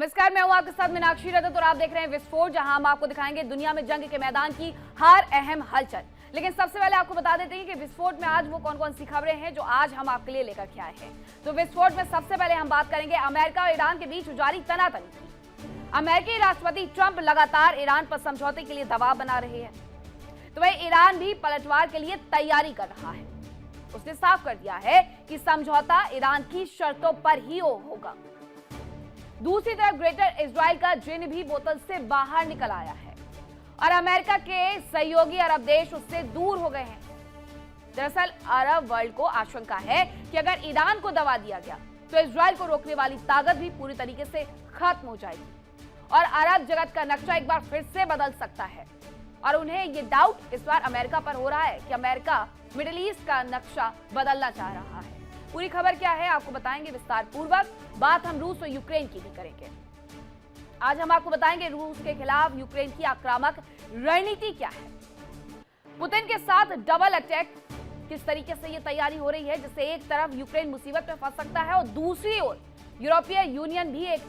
नमस्कार, मैं हूं आपके साथ मीनाक्षी रजत और आप देख रहे हैं विस्फोट, जहां हम आपको दिखाएंगे दुनिया में जंग के मैदान की हर अहम हलचल। लेकिन सबसे पहले आपको बता देते हैं कि विस्फोट में आज वो कौन कौन सी खबरें हैं जो आज हम आपके लिए लेकर के आए हैं। तो विस्फोट में सबसे पहले हम बात करेंगे अमेरिका और ईरान के बीच जारी तनातनी की। अमेरिकी राष्ट्रपति ट्रंप लगातार ईरान पर समझौते के लिए दबाव बना रहे हैं, तो वह ईरान भी पलटवार के लिए तैयारी कर रहा है। उसने साफ कर दिया है कि समझौता ईरान की शर्तों पर ही होगा। दूसरी तरफ ग्रेटर इजराइल का जिन भी बोतल से बाहर निकल आया है और अमेरिका के सहयोगी अरब देश उससे दूर हो गए हैं। दरअसल अरब वर्ल्ड को आशंका है कि अगर ईरान को दबा दिया गया तो इजराइल को रोकने वाली ताकत भी पूरी तरीके से खत्म हो जाएगी और अरब जगत का नक्शा एक बार फिर से बदल सकता है। और उन्हें ये डाउट इस बार अमेरिका पर हो रहा है कि अमेरिका मिडिल ईस्ट का नक्शा बदलना चाह रहा है। पूरी खबर क्या है आपको बताएंगे विस्तार पूर्वक। बात हम रूस और यूक्रेन की भी करेंगे। आज हम आपको बताएंगे रूस के खिलाफ यूक्रेन की आक्रामक रणनीति क्या है, पुतिन के साथ डबल अटैक किस तरीके से ये तैयारी हो रही है, जिससे एक तरफ यूक्रेन मुसीबत में फंस सकता है और दूसरी ओर यूरोपीय यूनियन भी एक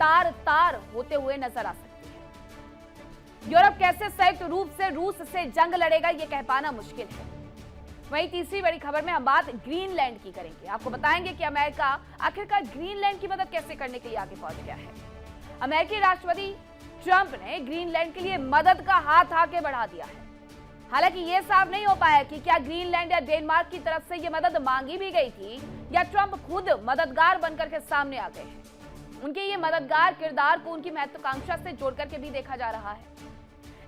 तार होते हुए नजर आ सकती है। यूरोप कैसे संयुक्त रूप से रूस से जंग लड़ेगा, ये कह पाना मुश्किल है। वहीं तीसरी बड़ी खबर में हम बात ग्रीनलैंड की करेंगे। आपको बताएंगे कि अमेरिका आखिरकार ग्रीनलैंड की मदद कैसे करने के लिए आगे पहुंच गया है। अमेरिकी राष्ट्रपति ट्रंप ने ग्रीनलैंड के लिए मदद का हाथ आगे बढ़ा दिया है। हालांकि यह साफ नहीं हो पाया कि क्या ग्रीनलैंड या डेनमार्क की तरफ से यह मदद मांगी भी गई थी या ट्रंप खुद मददगार बनकर के सामने आ गए हैं। उनके ये मददगार किरदार को उनकी महत्वाकांक्षा से जोड़कर के भी देखा जा रहा है।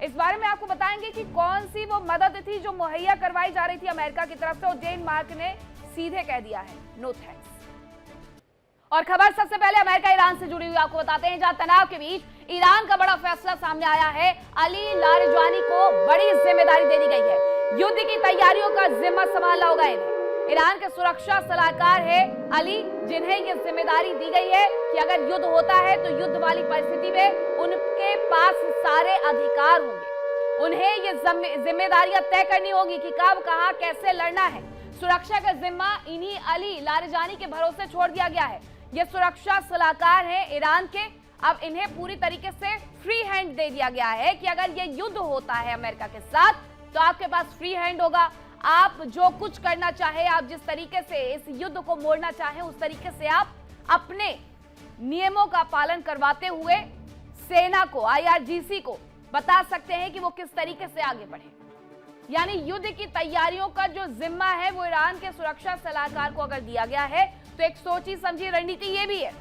इस बारे में आपको बताएंगे कि कौन सी वो मदद थी जो मुहैया करवाई जा रही थी अमेरिका की तरफ से और डेनमार्क ने सीधे कह दिया है नो थैंक्स। और खबर सबसे पहले अमेरिका ईरान से जुड़ी हुई आपको बताते हैं, जहां तनाव के बीच ईरान का बड़ा फैसला सामने आया है। अली लारिजानी को बड़ी जिम्मेदारी दे दी गई है। युद्ध की तैयारियों का जिम्मा संभालना होगा इन्हें। ईरान के सुरक्षा सलाहकार है अली, जिन्हें यह जिम्मेदारी दी गई है कि अगर युद्ध होता है तो युद्ध वाली परिस्थिति में उनके पास सारे अधिकार होंगे। उन्हें ये जिम्मेदारियां तय करनी होगी कि कब कहां कैसे लड़ना है। सुरक्षा का जिम्मा इन्हीं अली लारिजानी के भरोसे छोड़ दिया गया है। ये सुरक्षा सलाहकार हैं ईरान के। अब इन्हें पूरी तरीके से फ्री हैंड दे दिया गया है कि अगर ये युद्ध होता है अमेरिका के साथ तो आपके पास फ्री हैंड होगा। आप जो कुछ करना चाहे, आप जिस तरीके से इस युद्ध को मोड़ना चाहें उस तरीके से आप अपने नियमों का पालन करवाते हुए सेना को, IRGC को बता सकते हैं कि वो किस तरीके से आगे बढ़े। यानी युद्ध की तैयारियों का जो जिम्मा है वो ईरान के सुरक्षा सलाहकार को अगर दिया गया है तो एक सोची समझी रणनीति ये भी है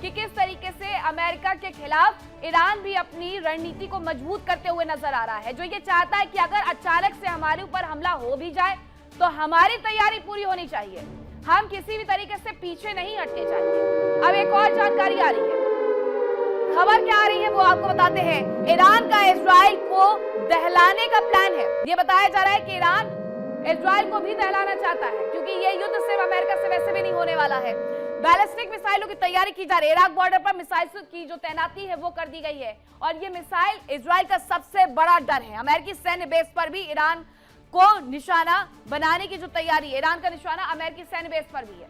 कि किस तरीके से अमेरिका के खिलाफ ईरान भी अपनी रणनीति को मजबूत करते हुए नजर आ रहा है, जो ये चाहता है कि अगर अचानक से हमारे ऊपर हमला हो भी जाए तो हमारी तैयारी पूरी होनी चाहिए, हम किसी भी तरीके से पीछे नहीं हटने चाहिए। अब एक और जानकारी आ रही है, खबर क्या आ रही है वो आपको बताते हैं। ईरान का इजराइल को दहलाने का प्लान है। ये बताया जा रहा है कि ईरान इजराइल को भी दहलाना चाहता है, क्योंकि ये युद्ध सिर्फ अमेरिका से वैसे भी नहीं होने वाला है। बैलिस्टिक मिसाइलों की तैयारी की जा रही है। इराक बॉर्डर पर मिसाइल की जो तैनाती है वो कर दी गई है और ये मिसाइल इजराइल का सबसे बड़ा डर है। अमेरिकी सैन्य बेस पर भी ईरान को निशाना बनाने की जो तैयारी है, ईरान का निशाना अमेरिकी सैन्य बेस पर भी है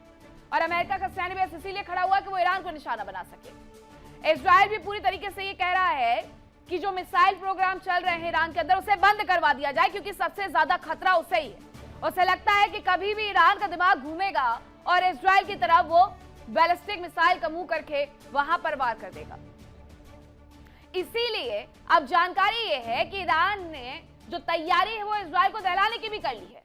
और अमेरिका का सैन्य बेस इसीलिए खड़ा हुआ है कि वो ईरान को निशाना बना सके। इजराइल भी पूरी तरीके से ये कह रहा है कि जो मिसाइल प्रोग्राम चल रहे हैं ईरान के अंदर उसे बंद करवा दिया जाए, क्योंकि सबसे ज्यादा खतरा उसे ही है। उसे लगता है कि कभी भी ईरान का दिमाग घूमेगा और इजराइल की तरफ वो बैलिस्टिक मिसाइल का मुंह करके वहां पर वार कर देगा। इसीलिए अब जानकारी ये है कि ईरान ने जो तैयारी है वो इजराइल को दहलाने की भी कर ली है।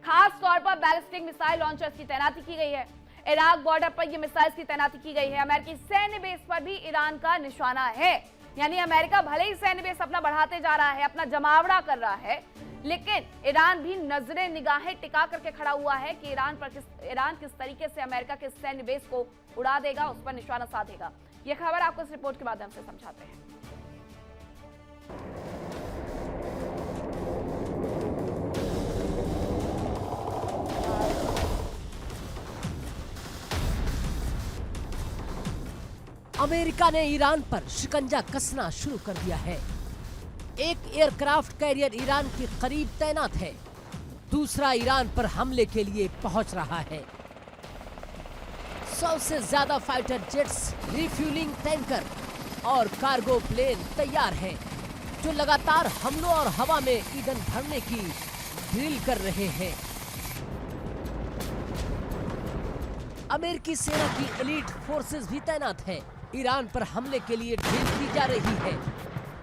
खास तौर पर बैलिस्टिक मिसाइल लॉन्चर्स की तैनाती की गई है। इराक बॉर्डर पर ये मिसाइल्स की तैनाती की गई है। अमेरिकी सैन्य बेस पर भी ईरान का निशाना है। यानी अमेरिका भले ही सैन्य बेस अपना बढ़ाते जा रहा है, अपना जमावड़ा कर रहा है, लेकिन ईरान भी नजरें निगाहें टिका करके खड़ा हुआ है कि ईरान किस तरीके से अमेरिका के सैन्य बेस को उड़ा देगा, उस पर निशाना साधेगा। यह खबर आपको इस रिपोर्ट के माध्यम से समझाते हैं। अमेरिका ने ईरान पर शिकंजा कसना शुरू कर दिया है। एक एयरक्राफ्ट कैरियर ईरान के करीब तैनात है, दूसरा ईरान पर हमले के लिए पहुंच रहा है। 100 से ज्यादा फाइटर जेट्स, रिफ्यूलिंग टैंकर और कार्गो प्लेन तैयार हैं, जो लगातार हमलों और हवा में ईंधन भरने की ड्रिल कर रहे हैं। अमेरिकी सेना की एलीट फोर्सेस भी तैनात हैं। ईरान पर हमले के लिए ड्रिल की जा रही है।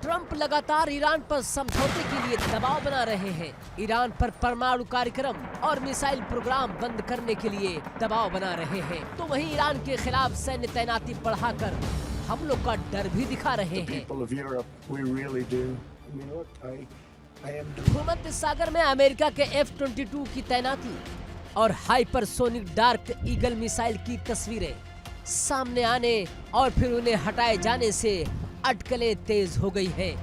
ट्रंप लगातार ईरान पर समझौते के लिए दबाव बना रहे हैं। ईरान पर परमाणु कार्यक्रम और मिसाइल प्रोग्राम बंद करने के लिए दबाव बना रहे हैं, तो वहीं ईरान के खिलाफ सैन्य तैनाती बढ़ाकर हमलों का डर भी दिखा रहे हैं। भूमध्य सागर में अमेरिका के F-22 की तैनाती और हाइपरसोनिक डार्क ईगल मिसाइल की तस्वीरें सामने आने और फिर उन्हें हटाए जाने से अटकलें तेज हो गई हैं।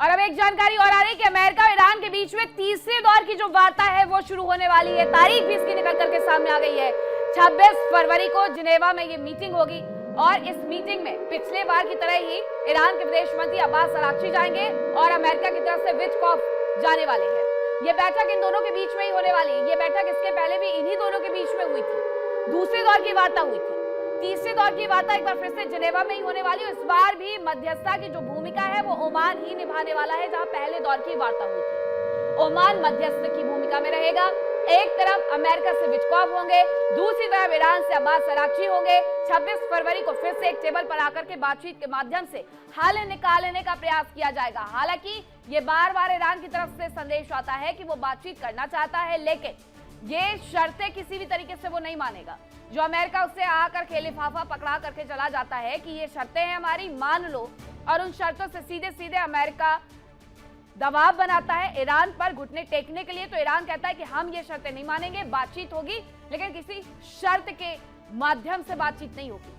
और अब एक जानकारी और आ रही है कि अमेरिका और ईरान के बीच में तीसरे दौर की जो वार्ता है वो शुरू होने वाली है। तारीख भी इसकी निकल करके सामने आ गई है। 26 फरवरी को जिनेवा में ये मीटिंग होगी और इस मीटिंग में पिछले बार की तरह ही ईरान के विदेश मंत्री अब्बास अराक्ची जाएंगे और अमेरिका की तरफ से विटकॉफ जाने वाले हैं। ये बैठक इन दोनों के बीच में ही होने वाली है। ये बैठक इसके पहले भी इन्हीं दोनों के बीच में हुई थी। दूसरे दौर की वार्ता हुई थी। तीसरे दौर की वार्ता एक बार फिर से जिनेवा में ही होने वाली है। इस बार भी मध्यस्थता की जो भूमिका है वो ओमान ही निभाने वाला है, जहां पहले दौर की वार्ता हुई थी। ओमान मध्यस्थ की भूमिका में रहेगा। एक तरफ अमेरिका से विटकॉफ होंगे, दूसरी तरफ ईरान से अब्बास अराक्ची होंगे। 26 फरवरी को फिर से एक टेबल पर आकर के बातचीत के माध्यम से हल निकालने का प्रयास किया जाएगा। हालांकि ये बार बार ईरान की तरफ से संदेश आता है कि वो बातचीत करना चाहता है, लेकिन ये शर्तें किसी भी तरीके से वो नहीं मानेगा। जो अमेरिका उससे आकर के लिफाफा पकड़ा करके चला जाता है कि ये शर्तें हैं हमारी, मान लो, और उन शर्तों से सीधे सीधे अमेरिका दबाव बनाता है ईरान पर घुटने टेकने के लिए। तो ईरान कहता है कि हम ये शर्तें नहीं मानेंगे, बातचीत होगी लेकिन किसी शर्त के माध्यम से बातचीत नहीं होगी।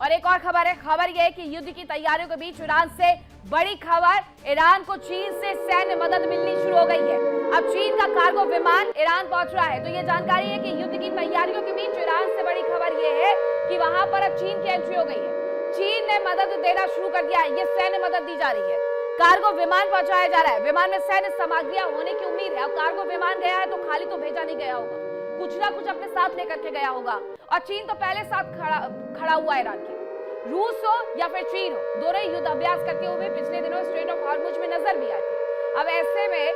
और एक और खबर है। खबर यह है कि युद्ध की तैयारियों के बीच ईरान से बड़ी खबर, ईरान को चीन से सैन्य मदद मिलनी शुरू हो गई है। अब चीन का कार्गो विमान ईरान पहुंच रहा है। तो ये जानकारी है कि युद्ध की तैयारियों के बीच ईरान से बड़ी खबर यह है कि वहां पर अब चीन की एंट्री हो गई है। चीन ने मदद देना शुरू कर दिया है। ये सैन्य मदद दी जा रही है। कार्गो विमान पहुंचाया जा रहा है। विमान में सैन्य सामग्रियां होने की उम्मीद है। अब कार्गो विमान गया है तो खाली तो भेजा नहीं गया होगा, कुछ ना कुछ अपने साथ लेकर के गया होगा। और चीन तो पहले साथ खड़ा हुआ है ईरान के। रूस हो या फिर चीन हो, दोनों ही युद्ध अभ्यास करते हुए पिछले दिनों स्ट्रेट ऑफ हॉर्मुज में नजर भी आए थे। अब ऐसे में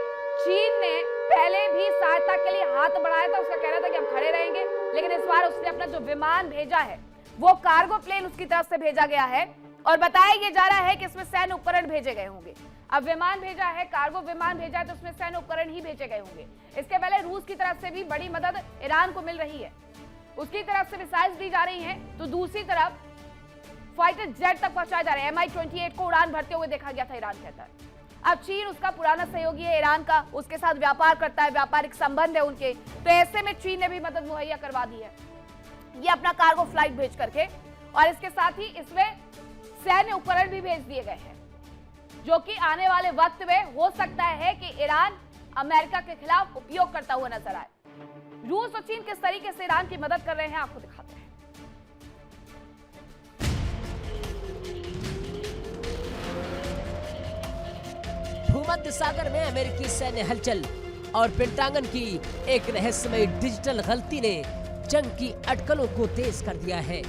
चीन ने पहले भी सहायता के लिए हाथ बढ़ाया था। उसका कहना था कि हम खड़े रहेंगे, लेकिन इस बार उसने अपना जो विमान भेजा है वो कार्गो प्लेन उसकी तरफ से भेजा गया है और बताया ये जा रहा है कि इसमें सैन्य उपकरण भेजे गए होंगे। अब विमान भेजा है, कार्गो विमान भेजा है, तो उसमें सैन्य उपकरण ही भेजे गए होंगे। इसके पहले रूस की तरफ से भी बड़ी मदद ईरान को मिल रही है। उसकी तरफ से मिसाइल्स दी जा रही हैं, तो दूसरी तरफ फाइटर जेट तक पहुंचाया जा रहा है। Mi-28 को उड़ान भरते हुए देखा गया था, ईरान कहता है। अब चीन उसका पुराना सहयोगी है ईरान का, उसके साथ व्यापार करता है, व्यापारिक संबंध है उनके, तो ऐसे में चीन ने भी मदद मुहैया करवा दी है ये अपना कार्गो फ्लाइट भेज करके। और इसके साथ ही इसमें सैन्य उपकरण भी भेज दिए गए हैं, जो कि आने वाले वक्त में हो सकता है कि ईरान अमेरिका के खिलाफ उपयोग करता हुआ नजर आए। रूस और चीन किस तरीके से ईरान की मदद कर रहे हैं आपको दिखाते हैं। भूमध्य सागर में अमेरिकी सैन्य हलचल और पेंटागन की एक रहस्यमय डिजिटल गलती ने जंग की अटकलों को तेज कर दिया है।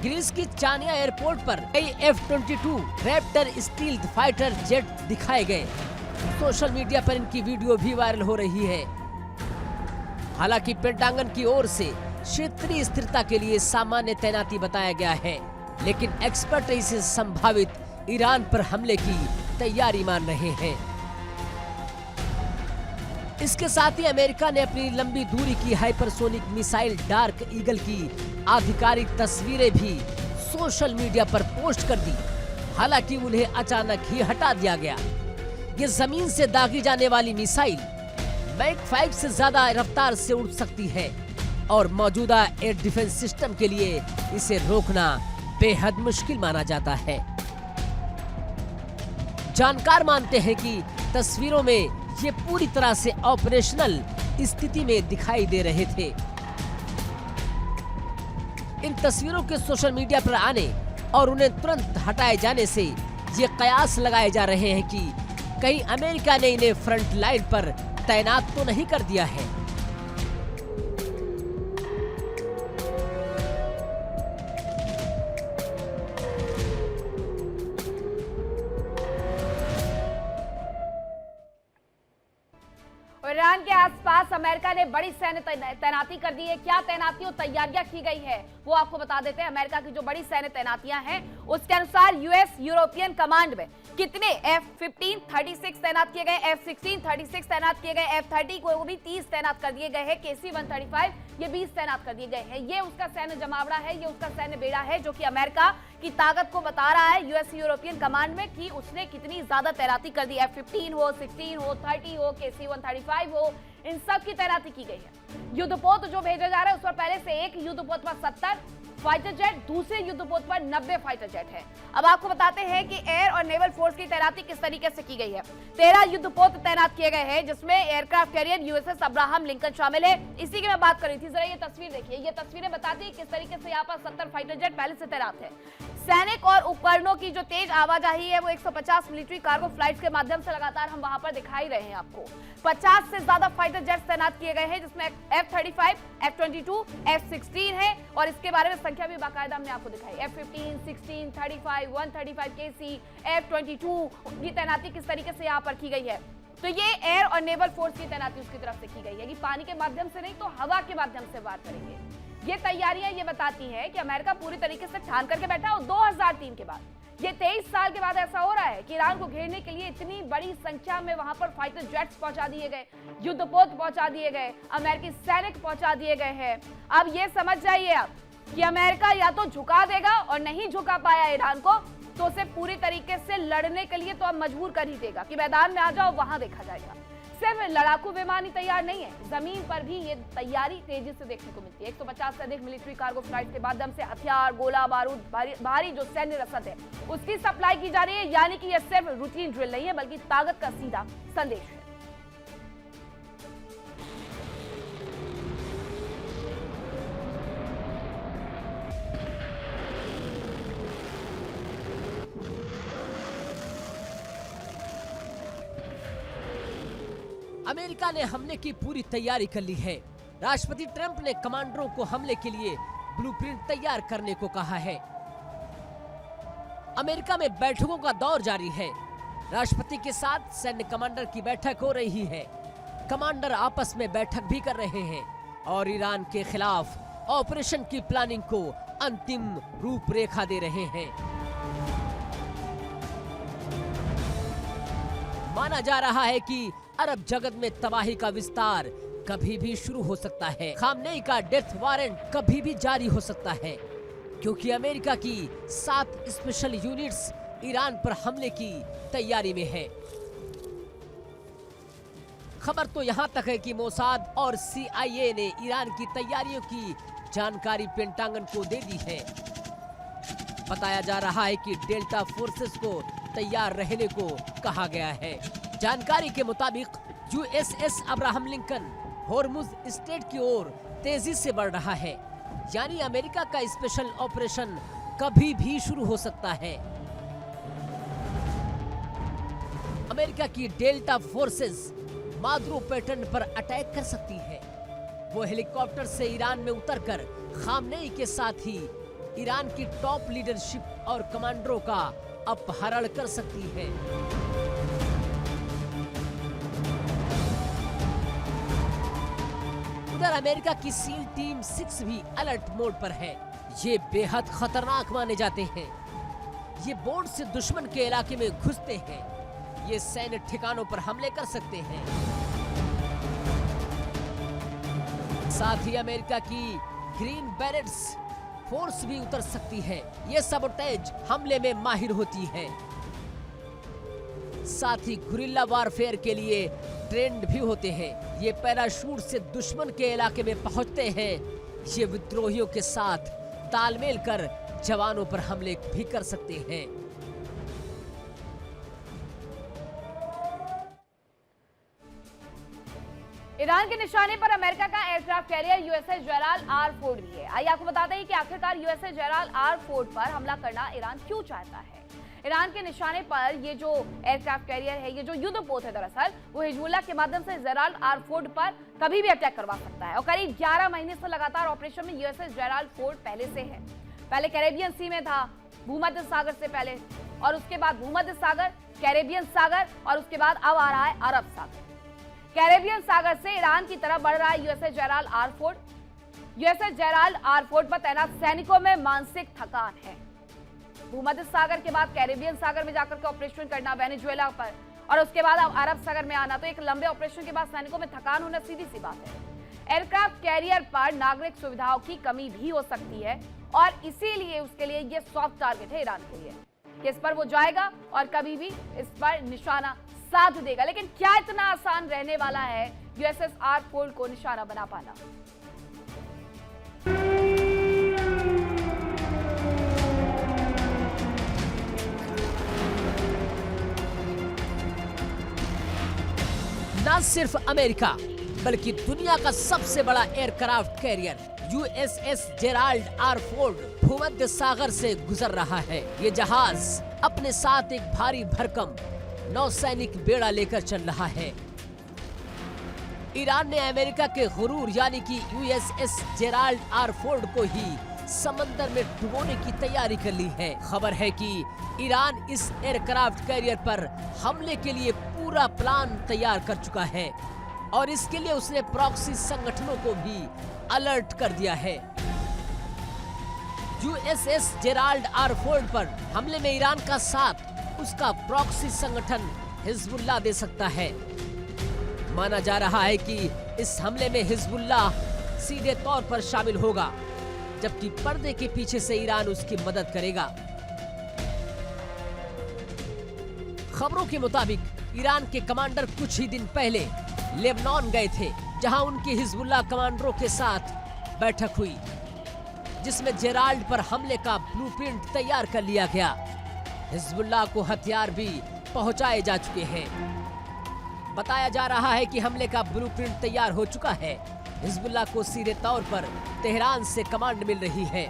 ग्रीस की चानिया एयरपोर्ट पर कई F-22 Raptor stealth fighter jet दिखाए गए। सोशल मीडिया पर इनकी वीडियो भी वायरल हो रही है। हालांकि पेंटागन की ओर से क्षेत्रीय स्थिरता के लिए सामान्य तैनाती बताया गया है, लेकिन एक्सपर्ट इसे संभावित ईरान पर हमले की तैयारी मान रहे हैं। इसके साथ ही अमेरिका ने अपनी लंबी दूरी की हाइपरसोनिक मिसाइल डार्क ईगल की आधिकारिक तस्वीरें भी सोशल मीडिया पर पोस्ट कर दी। हालांकि उन्हें अचानक ही हटा दिया गया। ये जमीन से दागी जाने वाली मिसाइल मैक 5 से ज्यादा रफ्तार से उड़ सकती है और मौजूदा एयर डिफेंस सिस्टम के लिए इसे रोकना बेहद मुश्किल माना जाता है। जानकार मानते हैं कि तस्वीरों में ये पूरी तरह से ऑपरेशनल स्थिति में दिखाई दे रहे थे। इन तस्वीरों के सोशल मीडिया पर आने और उन्हें तुरंत हटाए जाने से ये कयास लगाए जा रहे हैं कि कहीं अमेरिका ने इन्हें फ्रंट लाइन पर तैनात तो नहीं कर दिया है। ईरान के आसपास अमेरिका ने बड़ी सैन्य तैनाती कर दी है। क्या तैनातियों तैयारियां की गई है वो आपको बता देते हैं। अमेरिका की जो बड़ी सैन्य तैनातियां हैं उसके अनुसार यूएस यूरोपियन कमांड में कितने F-15 36 तैनात किए गए, F-16 36 तैनात किए गए, F-30 को भी 30 तैनात कर दिए गए हैं, KC-135 ये 20 तैनात कर दिए गए हैं। ये उसका सैन्य जमावड़ा है, ये उसका सैन्य बेड़ा है जो कि अमेरिका की ताकत को बता रहा है यूएस यूरोपियन कमांड में कि उसने कितनी ज्यादा तैनाती कर दी। F-15 हो, 16 हो, 30 हो, KC-135 हो, इन सब की तैनाती की गई है। युद्धपोत जो भेजा जा रहा है उस पर पहले से एक युद्धपोत पर 70 फाइटर जेट, दूसरे युद्धपोत पर 90 फाइटर जेट है। अब आपको बताते हैं कि एयर और नेवल फोर्स की तैनाती किस तरीके से की गई है। 13 युद्धपोत तैनात किए गए हैं जिसमें aircraft carrier USS Abraham Lincoln शामिल है। इसी की मैं बात कर रही थी। जरा ये तस्वीर देखिए, ये तस्वीरें बताती है किस तरीके से यहाँ पर 70 फाइटर जेट पहले से तैनात है। सैनिक और उपकरणों की जो तेज आवाजाही है वो 150 मिलिट्री कार्गो फ्लाइट्स के माध्यम से लगातार हम वहां पर दिखाई रहे हैं आपको। 50 से ज्यादा फाइटर जेट्स तैनात किए गए हैं जिसमें F-35, F-22, F-16 है और इसके बारे में संख्या भी बाकायदा हमने आपको दिखाई। F-15, 16, 35, 135 KC, F-22 की तैनाती किस तरीके से यहाँ पर की गई है। तो ये एयर और नेवल फोर्स की तैनाती उसकी तरफ से की गई है कि पानी के माध्यम से नहीं तो हवा के माध्यम से वार करेंगे। ये तैयारियां ये बताती हैं कि अमेरिका पूरी तरीके से ठान करके बैठा और 2003 के बाद ये 23 साल के बाद ऐसा हो रहा है कि ईरान को घेरने के लिए इतनी बड़ी संख्या में वहां पर फाइटर जेट्स पहुंचा दिए गए, युद्धपोत पहुंचा दिए गए, अमेरिकी सैनिक पहुंचा दिए गए हैं। अब ये समझ जाइए आप कि अमेरिका या तो झुका देगा और नहीं झुका पाया ईरान को तो उसे पूरी तरीके से लड़ने के लिए तो अब मजबूर कर ही देगा कि मैदान में आ जाओ, वहां देखा जाएगा। सिर्फ लड़ाकू विमान ही तैयार नहीं है, जमीन पर भी ये तैयारी तेजी से देखने को मिलती है। 150 से अधिक मिलिट्री कार्गो फ्लाइट के माध्यम से हथियार, गोला बारूद, भारी जो सैन्य रसद है उसकी सप्लाई की जा रही है। यानी कि यह सिर्फ रूटीन ड्रिल नहीं है बल्कि ताकत का सीधा संदेश है। अमेरिका ने हमले की पूरी तैयारी कर ली है। राष्ट्रपति ट्रंप ने कमांडरों को हमले के लिए ब्लूप्रिंट तैयार करने को कहा है। अमेरिका में बैठकों का दौर जारी है। राष्ट्रपति के साथ सैन्य कमांडर की बैठक हो रही है। कमांडर आपस में बैठक भी कर रहे हैं और ईरान के खिलाफ ऑपरेशन की प्लानिंग को अंतिम रूपरेखा दे रहे हैं। माना जा रहा है कि अरब जगत में तबाही का विस्तार कभी भी शुरू हो सकता है। खामनेई का डेथ वारंट कभी भी जारी हो सकता है क्योंकि अमेरिका की 7 स्पेशल यूनिट्स ईरान पर हमले की तैयारी में है। खबर तो यहाँ तक है कि मोसाद और CIA ने ईरान की तैयारियों की जानकारी पेंटागन को दे दी है। बताया जा रहा है कि डेल्टा फोर्सेस को तैयार रहने को कहा गया है। जानकारी के मुताबिक USS Abraham Lincoln Hormuz strait की ओर तेजी से बढ़ रहा है। यानी अमेरिका का स्पेशल ऑपरेशन कभी भी शुरू हो सकता है। अमेरिका की डेल्टा फोर्सेस माद्रो पैटर्न पर अटैक कर सकती है। वो हेलीकॉप्टर से ईरान में उतरकर खामनेई के साथ ही ईरान की टॉप लीडरशिप और कमांडरों का अपहरण कर सकती है। उधर अमेरिका की सील टीम 6 भी अलर्ट मोड पर है। ये बेहद खतरनाक माने जाते हैं। ये बोर्ड से दुश्मन के इलाके में घुसते हैं। ये सैन्य ठिकानों पर हमले कर सकते हैं। साथ ही अमेरिका की ग्रीन बैरेट्स फोर्स भी उतर सकती है। ये सबोटेज हमले में माहिर होती है। साथ ही गुरिल्ला वारफेयर के लिए ट्रेंड भी होते हैं। ये पैराशूट से दुश्मन के इलाके में पहुंचते हैं। ये विद्रोहियों के साथ तालमेल कर जवानों पर हमले भी कर सकते हैं। ईरान के निशाने पर अमेरिका का aircraft carrier USS Gerald R Ford भी है। आइए आपको बताते हैं कि आखिरकार यूएसएस जेराल्ड आर फोर्ड पर हमला करना ईरान क्यों चाहता है। ईरान के निशाने पर ये जो एयरक्राफ्ट कैरियर है, ये जो युद्धपोत है, दरअसल वो हिजबुल्लाह के माध्यम से जेराल्ड आर फोर्ड पर कभी भी अटैक करवा सकता है और करीब 11 महीने से लगातार ऑपरेशन में यूएसएस जेराल्ड फोर्ड पहले से है। पहले कैरेबियन सी में था, भूमध्य सागर से पहले, और उसके बाद भूमध्य सागर, कैरेबियन सागर, और उसके बाद अब आ रहा है अरब सागर। कैरेबियन सागर से ईरान की तरफ बढ़ रहा है USS Gerald R Ford. USS Gerald R Ford पर तैनात सैनिकों में मानसिक थकान है। भूमध्य सागर के बाद कैरेबियन सागर में जाकर के ऑपरेशन करना वेनेजुएला पर, और उसके बाद अब अरब सागर में आना, तो एक लंबे ऑपरेशन के बाद सैनिकों में थकान होना सीधी सी बात है। एयरक्राफ्ट कैरियर पर नागरिक सुविधाओं की कमी भी हो सकती है और इसीलिए उसके लिए ये सॉफ्ट टारगेट है ईरान के लिए कि इस पर वो जाएगा और कभी भी इस पर निशाना साध देगा। लेकिन क्या इतना आसान रहने वाला है यूएसएस आर फोर्ड को निशाना बना पाना? न सिर्फ अमेरिका बल्कि दुनिया का सबसे बड़ा aircraft carrier USS Gerald R Ford भूमध्य सागर से गुजर रहा है। ये जहाज अपने साथ एक भारी भरकम नौसैनिक बेड़ा लेकर चल रहा है। ईरान ने अमेरिका के गुरूर यानी कि यूएसएस जेराल्ड आर फोर्ड को ही समंदर में डुबोने की तैयारी कर ली है। खबर है कि ईरान इस एयरक्राफ्ट कैरियर पर हमले के लिए पूरा प्लान तैयार कर चुका है और इसके लिए उसने प्रॉक्सी संगठनों को भी अलर्ट कर दिया है। यूएसएस जेराल्ड आर फोर्ड पर हमले में ईरान का साथ उसका प्रॉक्सी संगठन हिजबुल्लाह दे सकता है। माना जा रहा है कि इस हमले में हिजबुल्लाह सीधे तौर पर शामिल होगा, जबकि पर्दे के पीछे से ईरान उसकी मदद करेगा। खबरों के मुताबिक ईरान के कमांडर कुछ ही दिन पहले लेबनान गए थे, जहां उनके हिजबुल्लाह कमांडरों के साथ बैठक हुई, जिसमें जेराल्ड पर हमले का ब्लूप्रिंट तैयार कर लिया गया। हिजबुल्लाह को हथियार भी पहुंचाए जा चुके हैं। बताया जा रहा है कि हमले का ब्लूप्रिंट तैयार हो चुका है। हिजबुल्लाह को सीधे तौर पर तेहरान से कमांड मिल रही है।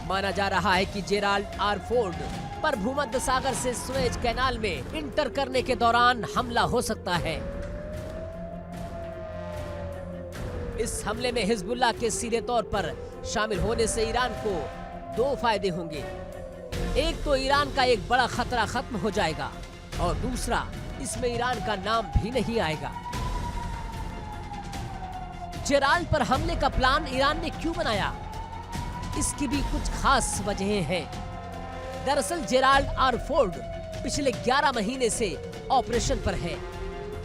माना जा रहा है कि जेराल्ड आर फोर्ड पर भूमध्य सागर से सुएज कैनाल में इंटर करने के दौरान हमला हो सकता है। इस हमले में हिजबुल्लाह के सीधे तौर पर शामिल होने से ईरान को दो फायदे होंगे। एक तो ईरान का एक बड़ा खतरा खत्म हो जाएगा और दूसरा, इसमें ईरान का नाम भी नहीं आएगा। जेराल्ड पर हमले का प्लान ईरान ने क्यों बनाया? इसकी भी कुछ खास वजहें हैं। दरअसल जेराल्ड आर फोर्ड पिछले 11 महीने से ऑपरेशन पर है।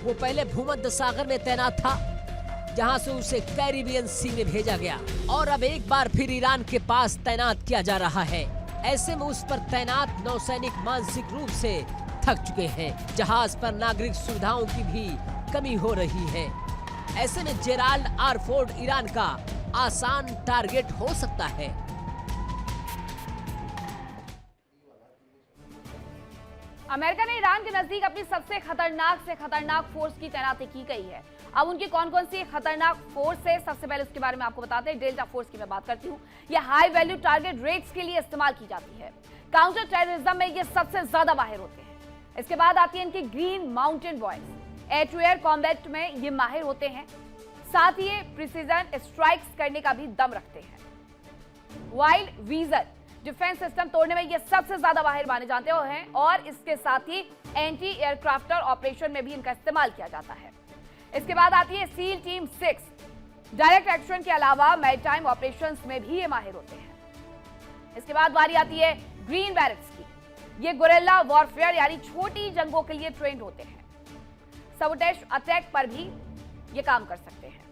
वो पहले भूमध्य सागर में तैनात था, जहां से उसे कैरिबियन सी में भेजा गया और अब एक बार फिर ईरान के पास तैनात किया जा रहा है। ऐसे में उस पर तैनात नौसैनिक मानसिक रूप से थक चुके हैं। जहाज पर नागरिक सुविधाओं की भी कमी हो रही है। ऐसे में जेराल्ड आर फोर्ड ईरान का आसान टारगेट हो सकता है। अमेरिका ने ईरान के नजदीक अपनी सबसे खतरनाक से खतरनाक फोर्स की तैनाती की गई है। अब उनकी कौन कौन सी खतरनाक फोर्स है, सबसे पहले उसके बारे में आपको बताते हैं। डेल्टा फोर्स की मैं बात करती हूँ। यह हाई वैल्यू टारगेट रेट्स के लिए इस्तेमाल की जाती है। काउंटर टेररिज्म में ये सबसे ज्यादा माहिर होते हैं। इसके बाद आती है इनकी green mountain boys. Air to air combat में ये माहिर होते हैं, साथ ही ये प्रिसीजन स्ट्राइक्स करने का भी दम रखते हैं। वाइल्ड वीजर डिफेंस सिस्टम तोड़ने में ये सबसे ज्यादा माहिर माने जाते हैं और इसके साथ ही एंटी एयरक्राफ्टर ऑपरेशन में भी इनका इस्तेमाल किया जाता है। इसके बाद आती है सील टीम 6। डायरेक्ट एक्शन के अलावा मैरीटाइम ऑपरेशंस में भी ये माहिर होते हैं। इसके बाद बारी आती है ग्रीन बैरक्स की। ये गुरिल्ला वॉरफेयर यानी छोटी जंगों के लिए ट्रेंड होते हैं। सबोटेज अटैक पर भी ये काम कर सकते हैं।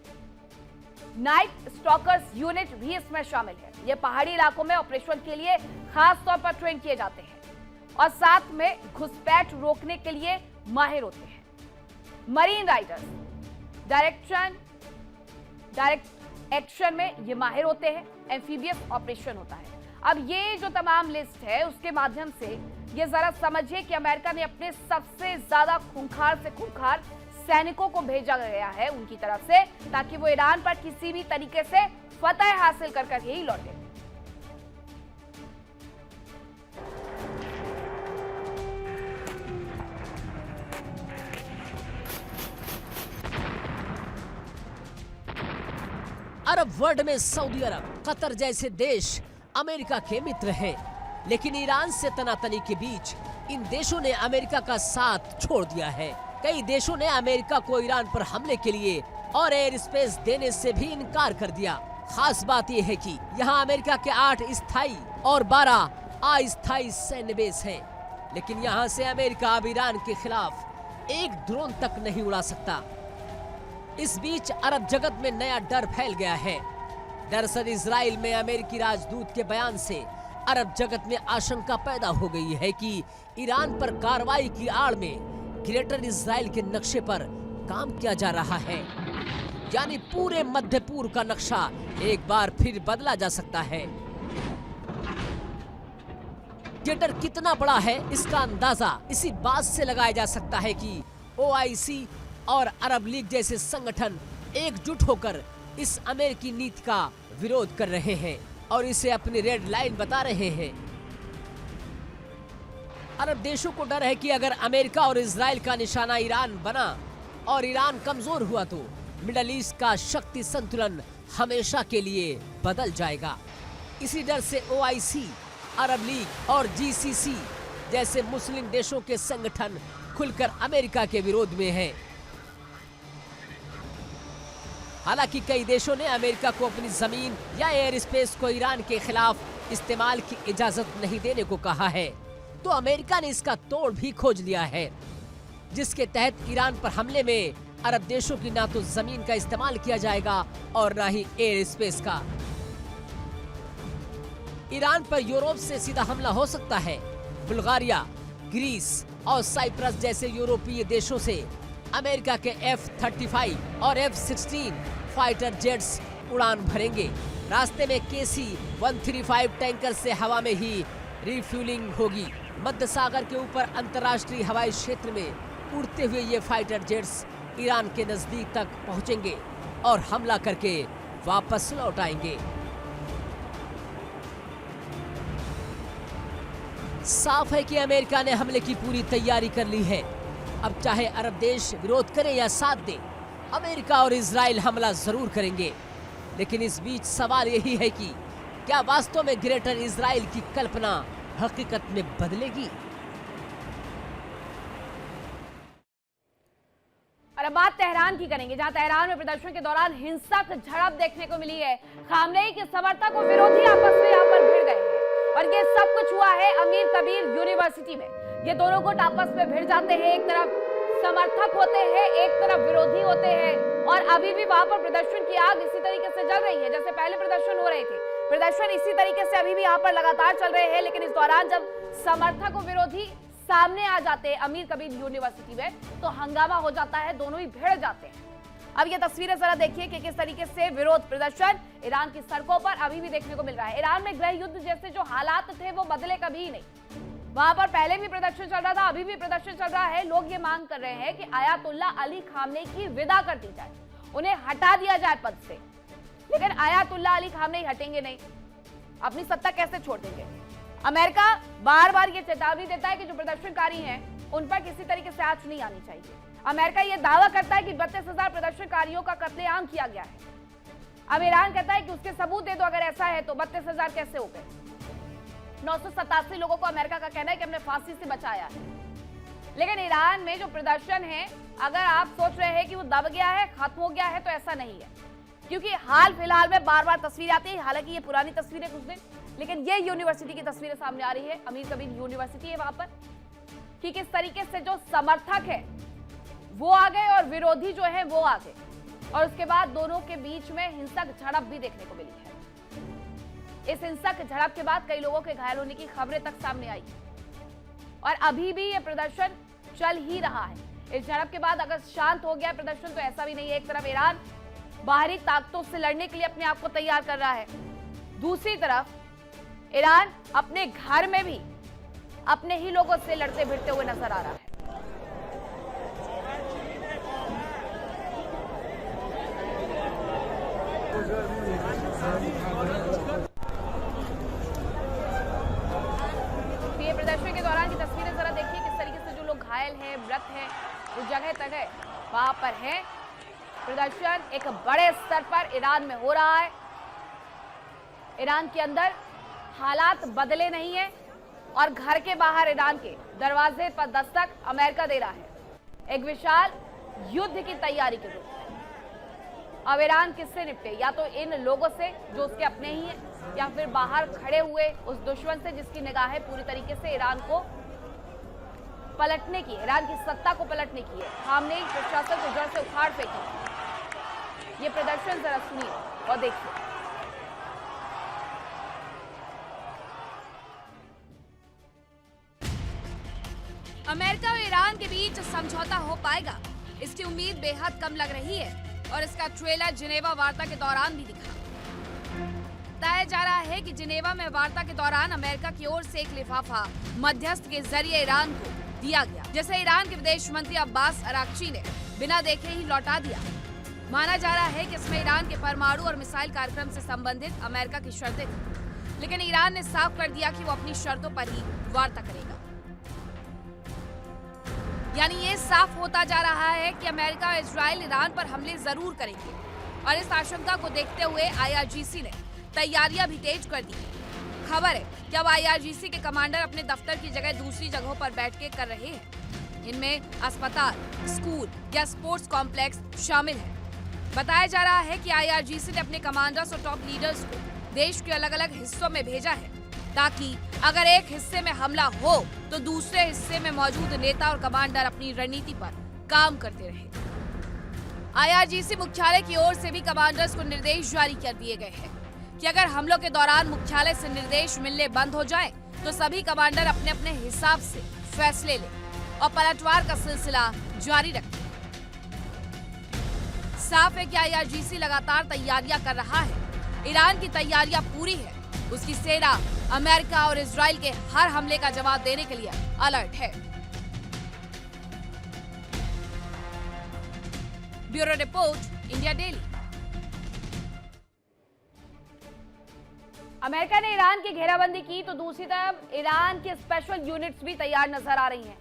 नाइट स्टॉकर्स यूनिट भी इसमें शामिल है। ये पहाड़ी इलाकों में ऑपरेशन के लिए खास तौर पर ट्रेन किए जाते हैं और साथ में घुसपैठ रोकने के लिए माहिर होते हैं। मरीन राइडर्स डायरेक्ट एक्शन में ये माहिर होते हैं। एम्फीबियस ऑपरेशन होता है। अब ये जो तमाम लिस्ट है, उसके माध्यम से ये जरा समझिए कि अमेरिका ने अपने सबसे ज्यादा खूंखार से खूंखार सैनिकों को भेजा गया है उनकी तरफ से, ताकि वो ईरान पर किसी भी तरीके से फतह हासिल कर ही लौटे। अरब वर्ल्ड में सऊदी अरब, कतर जैसे देश अमेरिका के मित्र हैं, लेकिन ईरान से तनातनी के बीच इन देशों ने अमेरिका का साथ छोड़ दिया है। कई देशों ने अमेरिका को ईरान पर हमले के लिए और एयर स्पेस देने से भी इनकार कर दिया। खास बात यह है कि यहाँ अमेरिका के 8 स्थायी और 12 अस्थायी सैन्य बेस हैं, लेकिन यहाँ से अमेरिका अब ईरान के खिलाफ एक ड्रोन तक नहीं उड़ा सकता। इस बीच अरब जगत में नया डर फैल गया है। दरअसल इजराइल में अमेरिकी राजदूत के बयान से अरब जगत में आशंका पैदा हो गई है कि ईरान पर कार्रवाई की आड़ में ग्रेटर इजराइल के नक्शे पर काम किया जा रहा है, यानी पूरे मध्य पूर्व का नक्शा एक बार फिर बदला जा सकता है। ये डर कितना बड़ा है, इसका अंदाजा इसी बात से लगाया जा सकता है कि OIC और अरब लीग जैसे संगठन एकजुट होकर इस अमेरिकी नीति का विरोध कर रहे हैं और इसे अपनी रेड लाइन बता रहे हैं। अरब देशों को डर है कि अगर अमेरिका और इजराइल का निशाना ईरान बना और ईरान कमजोर हुआ तो मिडल ईस्ट का शक्ति संतुलन हमेशा के लिए बदल जाएगा। इसी डर से OIC, अरब लीग और GCC जैसे मुस्लिम देशों के संगठन खुलकर अमेरिका के विरोध में हैं। हालांकि कई देशों ने अमेरिका को अपनी जमीन या एयर स्पेस को ईरान के खिलाफ इस्तेमाल की इजाजत नहीं देने को कहा है, तो अमेरिका ने इसका तोड़ भी खोज लिया है, जिसके तहत ईरान पर हमले में अरब देशों की ना तो जमीन का इस्तेमाल किया जाएगा और ना ही एयर स्पेस का। ईरान पर यूरोप से सीधा हमला हो सकता है। बुल्गारिया, ग्रीस और साइप्रस जैसे यूरोपीय देशों से अमेरिका के F-35 और F-16 फाइटर जेट्स उड़ान भरेंगे। रास्ते में KC-135 टैंकर से हवा में ही रिफ्यूलिंग होगी। मध्य सागर के ऊपर अंतर्राष्ट्रीय हवाई क्षेत्र में उड़ते हुए ये फाइटर जेट्स ईरान के नजदीक तक पहुंचेंगे और हमला करके वापस लौट आएंगे। साफ है कि अमेरिका ने हमले की पूरी तैयारी कर ली है। अब चाहे अरब देश विरोध करें या साथ दें, अमेरिका और इजराइल हमला जरूर करेंगे। लेकिन इस बीच सवाल यही है कि क्या वास्तव में ग्रेटर इजराइल की कल्पना हकीकत में बदलेगी? और अब बात तेहरान की करेंगे, जहां तेहरान में प्रदर्शन के दौरान हिंसक झड़प देखने को मिली है। खामनेई के समर्थक और विरोधी आपस में यहाँ पर भिड़ गए हैं और ये सब कुछ हुआ है अमीर कबीर यूनिवर्सिटी में। ये दोनों गुट आपस में भिड़ जाते हैं, एक तरफ समर्थक होते हैं, एक तरफ विरोधी होते हैं, और अभी भी वहां पर प्रदर्शन की आग इसी तरीके से जल रही है जैसे पहले प्रदर्शन हो रहे थे। प्रदर्शन इसी तरीके से अभी भी यहाँ पर लगातार चल रहे हैं, लेकिन इस दौरान जब समर्थक और विरोधी सामने आ जाते हैं अमीर कबीर यूनिवर्सिटी में, तो हंगामा हो जाता है, दोनों ही भिड़ जाते हैं। अब ये तस्वीरें जरा देखिए कि किस तरीके से विरोध प्रदर्शन ईरान की सड़कों पर अभी भी देखने को मिल रहा है। ईरान में गृह युद्ध जैसे जो हालात थे वो बदले कभी नहीं। वहां पर पहले भी प्रदर्शन चल रहा था, अभी भी प्रदर्शन चल रहा है। लोग ये मांग कर रहे हैं कि आयतुल्ला अली खामनेई की विदा कर दी जाए, उन्हें हटा दिया जाए पद से। लेकिन आयतुल्ला अली खामनेई हटेंगे नहीं, अपनी सत्ता कैसे छोड़ देंगे? अमेरिका बार बार ये चेतावनी देता है कि जो प्रदर्शनकारी हैं उन पर किसी तरीके से आंच नहीं आनी चाहिए। अमेरिका ये दावा करता है कि 32,000 प्रदर्शनकारियों का कत्लेआम किया गया है। अब ईरान कहता है कि उसके सबूत दे दो, अगर ऐसा है तो 32,000 कैसे हो गए? 987 लोगों को अमेरिका का कहना है कि हमने फांसी से बचाया है। लेकिन ईरान में जो प्रदर्शन है, अगर आप सोच रहे हैं कि वो दब गया है, खत्म हो गया है, तो ऐसा नहीं है, क्योंकि हाल फिलहाल में बार बार तस्वीरें आती है। हालांकि ये पुरानी तस्वीरें कुछ दिन, लेकिन ये यूनिवर्सिटी की तस्वीरें सामने आ रही है। अमीर कबीर यूनिवर्सिटी है वहां पर, कि किस तरीके से जो समर्थक है वो आ गए और विरोधी जो है वो आ गए, और उसके बाद दोनों के बीच में हिंसक झड़प भी देखने को मिली है। इस हिंसक झड़प के बाद कई लोगों के घायल होने की खबरें तक सामने आई, और अभी भी ये प्रदर्शन चल ही रहा है। इस झड़प के बाद अगर शांत हो गया प्रदर्शन, तो ऐसा भी नहीं है। एक तरफ ईरान बाहरी ताकतों से लड़ने के लिए अपने आप को तैयार कर रहा है, दूसरी तरफ ईरान अपने घर में भी अपने ही लोगों से लड़ते भिड़ते हुए नजर आ रहा है। ये प्रदर्शन के दौरान की तस्वीरें जरा देखिए, किस तरीके से जो लोग घायल हैं, मृत हैं, वो जगह तगह वहां पर है। प्रदर्शन एक बड़े स्तर पर ईरान में हो रहा है। ईरान के अंदर हालात बदले नहीं है और घर के बाहर ईरान के दरवाजे पर दस्तक अमेरिका दे रहा है, एक विशाल युद्ध की तैयारी के रूप में। अब ईरान किससे निपटे, या तो इन लोगों से जो उसके अपने ही हैं, या फिर बाहर खड़े हुए उस दुश्मन से जिसकी निगाहें पूरी तरीके से ईरान को पलटने की, ईरान की सत्ता को पलटने की है, खामनेई प्रशासन को जड़ से उखाड़ फेंकी। ये प्रदर्शन जरा सुनिए और देखिए। अमेरिका और ईरान के बीच समझौता हो पाएगा, इसकी उम्मीद बेहद कम लग रही है और इसका ट्रेलर जिनेवा वार्ता के दौरान भी दिखा। बताया जा रहा है कि जिनेवा में वार्ता के दौरान अमेरिका की ओर से एक लिफाफा मध्यस्थ के जरिए ईरान को दिया गया, जिसे ईरान के विदेश मंत्री अब्बास अराक्ची ने बिना देखे ही लौटा दिया। माना जा रहा है कि इसमें ईरान के परमाणु और मिसाइल कार्यक्रम से संबंधित अमेरिका की शर्तें थी, लेकिन ईरान ने साफ कर दिया कि वो अपनी शर्तों पर ही वार्ता करेगा। यानी ये साफ होता जा रहा है कि अमेरिका और इजराइल ईरान पर हमले जरूर करेंगे और इस आशंका को देखते हुए IRGC ने तैयारियां भी तेज कर दी। खबर है कि अब IRGC के कमांडर अपने दफ्तर की जगह दूसरी जगहों पर बैठकें कर रहे हैं। इनमें अस्पताल, स्कूल या स्पोर्ट्स कॉम्प्लेक्स शामिल है। बताया जा रहा है कि IRGC ने अपने कमांडर्स और टॉप लीडर्स को देश के अलग अलग हिस्सों में भेजा है, ताकि अगर एक हिस्से में हमला हो तो दूसरे हिस्से में मौजूद नेता और कमांडर अपनी रणनीति पर काम करते रहे। IRGC मुख्यालय की ओर से भी कमांडर्स को निर्देश जारी कर दिए गए हैं कि अगर हमलों के दौरान मुख्यालय से निर्देश मिलने बंद हो जाए तो सभी कमांडर अपने अपने हिसाब से फैसले लें और पलटवार का सिलसिला जारी रखें। साफ है कि IRGC लगातार तैयारियां कर रहा है। ईरान की तैयारियां पूरी है, उसकी सेना अमेरिका और इजराइल के हर हमले का जवाब देने के लिए अलर्ट है। Bureau report, India daily. America ने ईरान की घेराबंदी की तो दूसरी तरफ ईरान की स्पेशल यूनिट्स भी तैयार नजर आ रही हैं।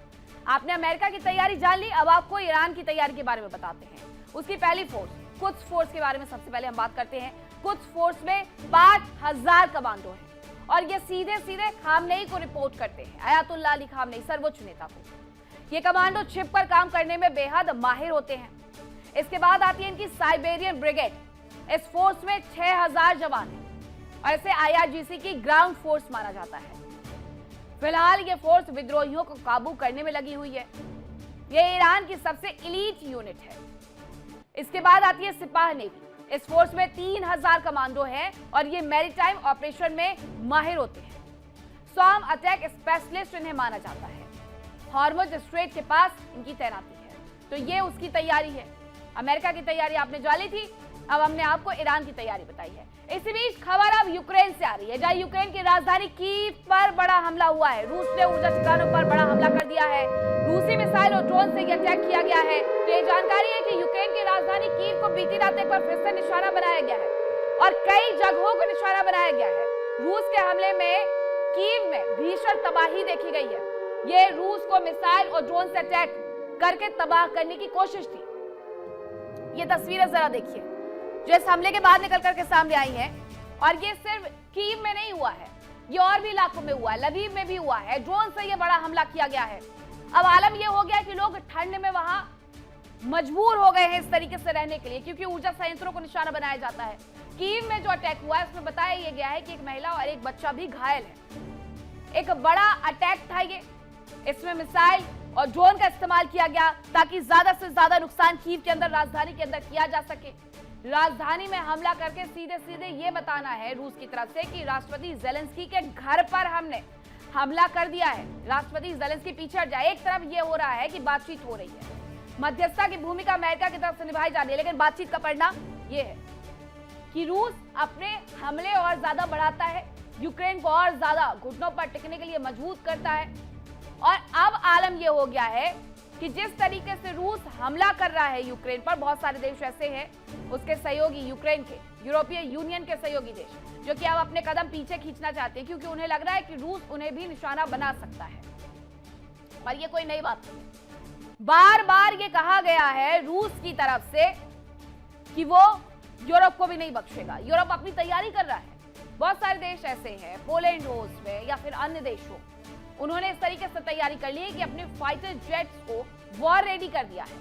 आपने अमेरिका की तैयारी जान ली, अब आपको ईरान की तैयारी के बारे में बताते हैं। उसकी पहली फोर्स, कुद्स फोर्स के बारे में सबसे पहले हम बात करते हैं। कुद्स फोर्स में 5000 कमांडो हैं और ये सीधे सीधे खामनेई को रिपोर्ट करते हैं, आयतुल्लाह अली खामनेई, सर्वोच्च नेता को। ये कमांडो छिप कर काम करने में बेहद माहिर होते हैं। इसके बाद आती है इनकी साइबेरियन ब्रिगेड। इस फोर्स में 6000 जवान हैं और इसे IRGC की ग्राउंड फोर्स माना जाता है। फिलहाल ये फोर्स विद्रोहियों को काबू करने में लगी हुई है। ये ईरान की सबसे इलीट यूनिट है। इसके बाद आती है सिपाह नेवी। इस फोर्स में 3000 कमांडो हैं और ये मैरीटाइम ऑपरेशन में माहिर होते हैं। स्वार्म अटैक स्पेशलिस्ट इन्हें माना जाता है। हॉर्मुज स्ट्रेट के पास इनकी तैनाती है। तो ये उसकी तैयारी है। अमेरिका की तैयारी आपने जानी थी, अब हमने आपको ईरान की तैयारी बताई है। इसी बीच खबर अब यूक्रेन से आ रही है, जहां यूक्रेन की राजधानी कीव पर बड़ा हमला हुआ है। रूस ने ऊर्जा ठिकानों पर बड़ा हमला कर दिया है। रूसी मिसाइल और ड्रोन से यह अटैक किया गया है। तो ये जानकारी है कि यूक्रेन की राजधानी कीव को बीती रात एक बार फिर से निशाना बनाया गया है और कई जगहों को निशाना बनाया गया है। रूस के हमले में कीव में भीषण तबाही देखी गई है। ये रूस को मिसाइल और ड्रोन से अटैक करके तबाह करने की कोशिश थी। ये तस्वीरें जरा देखिए जो इस हमले के बाद निकल करके सामने आई है। और ये सिर्फ कीव में नहीं हुआ है, ये और भी इलाकों में हुआ है, लवीव में भी हुआ है। ड्रोन से ये बड़ा हमला किया गया है। अब आलम ये हो गया कि लोग ठंड में वहां मजबूर हो गए हैं इस तरीके से रहने के लिए, क्योंकि ऊर्जा संयंत्रों को निशाना बनाया जाता है। कीव में जो अटैक हुआ है उसमें बताया यह गया है कि एक महिला और एक बच्चा भी घायल है। एक बड़ा अटैक था ये, इसमें मिसाइल और ड्रोन का इस्तेमाल किया गया ताकि ज्यादा से ज्यादा नुकसान कीव के अंदर, राजधानी के अंदर किया जा सके। राजधानी में हमला करके सीधे सीधे ये बताना है रूस की तरफ से कि राष्ट्रपति ज़ेलेंस्की के घर पर हमने हमला कर दिया है, राष्ट्रपति ज़ेलेंस्की पीछे हट जाए। एक तरफ ये हो रहा है कि बातचीत हो रही है, मध्यस्थता की भूमिका अमेरिका की तरफ से निभाई जा रही है, लेकिन बातचीत का परिणाम ये है कि रूस अपने हमले और ज्यादा बढ़ाता है, यूक्रेन को और ज्यादा घुटनों पर टिकने के लिए मजबूत करता है। और अब आलम यह हो गया है कि जिस तरीके से रूस हमला कर रहा है यूक्रेन पर, बहुत सारे देश ऐसे हैं उसके सहयोगी, यूक्रेन के, यूरोपीय यूनियन के सहयोगी देश, जो कि अब अपने कदम पीछे खींचना चाहते हैं, क्योंकि उन्हें लग रहा है कि रूस उन्हें भी निशाना बना सकता है। और ये कोई नई बात नहीं है, बार बार ये कहा गया है रूस की तरफ से कि वो यूरोप को भी नहीं बख्शेगा। यूरोप अपनी तैयारी कर रहा है। बहुत सारे देश ऐसे हैं, पोलैंड हो उसमें या फिर अन्य देश हो, उन्होंने इस तरीके से तैयारी कर ली है कि अपने फाइटर जेट्स को वॉर रेडी कर दिया है।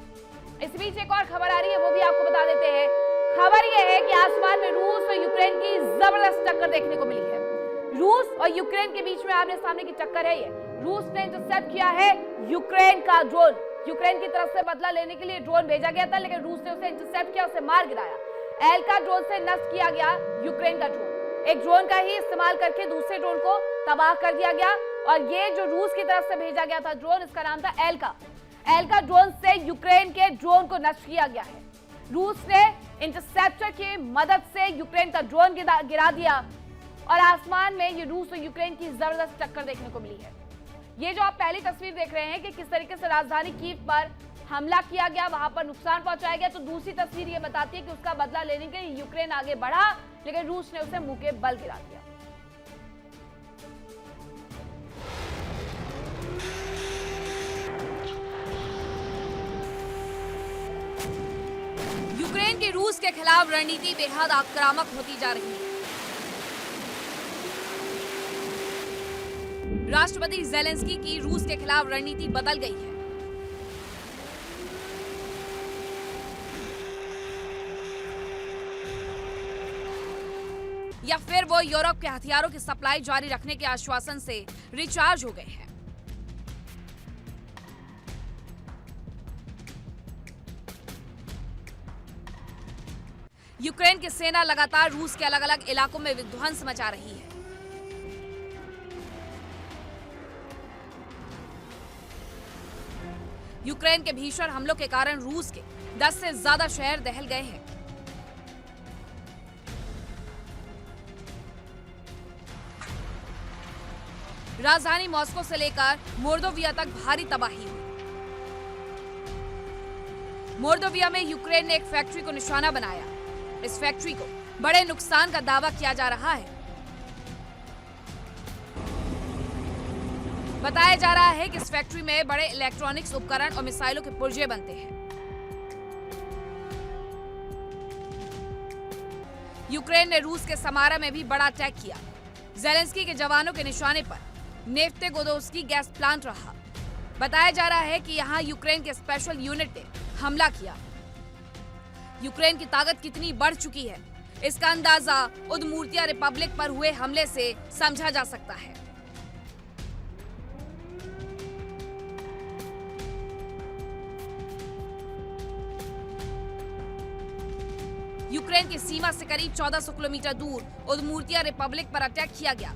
इस बीच एक और खबर आ रही है, वो भी आपको बता देते हैं। खबर यह है कि आसमान में रूस और यूक्रेन की जबरदस्त टक्कर देखने को मिली है। रूस और यूक्रेन के बीच में आमने सामने की टक्कर है। ये रूस ने इंटरसेप्ट किया है यूक्रेन का ड्रोन। यूक्रेन की तरफ से बदला लेने के लिए ड्रोन भेजा गया था, लेकिन रूस ने उसे इंटरसेप्ट किया, उसे मार गिराया। एल्का ड्रोन से नष्ट किया गया यूक्रेन का ड्रोन। एक ड्रोन का ही इस्तेमाल करके दूसरे ड्रोन को तबाह कर दिया गया। और ये जो रूस की तरफ से भेजा गया था ड्रोन, इसका नाम था एल्का। एल्का ड्रोन से यूक्रेन के ड्रोन को नष्ट किया गया है। रूस ने इंटरसेप्टर की मदद से यूक्रेन का ड्रोन गिरा दिया और आसमान में ये रूस और यूक्रेन की जबरदस्त टक्कर देखने को मिली है। ये जो आप पहली तस्वीर देख रहे हैं कि किस तरीके से राजधानी कीव पर हमला किया गया, वहां पर नुकसान पहुंचाया गया, तो दूसरी तस्वीर ये बताती है कि उसका बदला लेने के लिए यूक्रेन आगे बढ़ा, लेकिन रूस ने उसे मुंह के बल गिरा दिया। यूक्रेन की रूस के खिलाफ रणनीति बेहद आक्रामक होती जा रही है। राष्ट्रपति ज़ेलेंस्की की रूस के खिलाफ रणनीति बदल गई है। या फिर वो यूरोप के हथियारों की सप्लाई जारी रखने के आश्वासन से रिचार्ज हो गए हैं। यूक्रेन की सेना लगातार रूस के अलग अलग इलाकों में विध्वंस मचा रही है। यूक्रेन के भीषण हमलों के कारण रूस के 10 से ज्यादा शहर दहल गए हैं। राजधानी मॉस्को से लेकर मोल्दोविया तक भारी तबाही हुई। मोल्दोविया में यूक्रेन ने एक फैक्ट्री को निशाना बनाया। इस फैक्ट्री को बड़े नुकसान का दावा किया जा रहा है। बताया जा रहा है कि इस फैक्ट्री में बड़े इलेक्ट्रॉनिक्स उपकरण और मिसाइलों के पुर्जे बनते हैं। यूक्रेन ने रूस के समारा में भी बड़ा अटैक किया। ज़ेलेंस्की के जवानों के निशाने पर नेफ्तेगोदोव्स्की गैस प्लांट रहा। बताया जा रहा है कि यहां यूक्रेन के स्पेशल यूनिट ने हमला किया। यूक्रेन की ताकत कितनी बढ़ चुकी है, इसका अंदाजा उदमूर्तिया रिपब्लिक पर हुए हमले से समझा जा सकता है। यूक्रेन की सीमा से करीब 1400 किलोमीटर दूर उदमूर्तिया रिपब्लिक पर अटैक किया गया।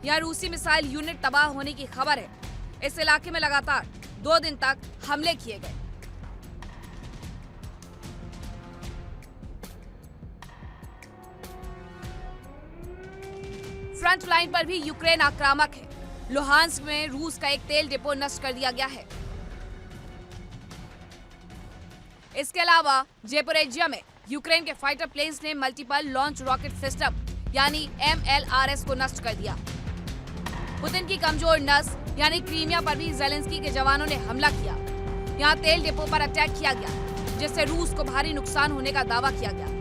यहां रूसी मिसाइल यूनिट तबाह होने की खबर है। इस इलाके में लगातार 2 दिन तक हमले किए गए। फ्रंट लाइन पर भी यूक्रेन आक्रामक है। लुहांस्क में रूस का एक तेल डिपो नष्ट कर दिया गया है। इसके अलावा ज़ेपोरिज़िया में यूक्रेन के फाइटर प्लेन्स ने मल्टीपल लॉन्च रॉकेट सिस्टम यानी MLRS को नष्ट कर दिया। पुतिन की कमजोर नस यानी क्रीमिया पर भी ज़ेलेंस्की के जवानों ने हमला किया। यहां तेल डिपो पर अटैक किया गया, जिससे रूस को भारी नुकसान होने का दावा किया गया।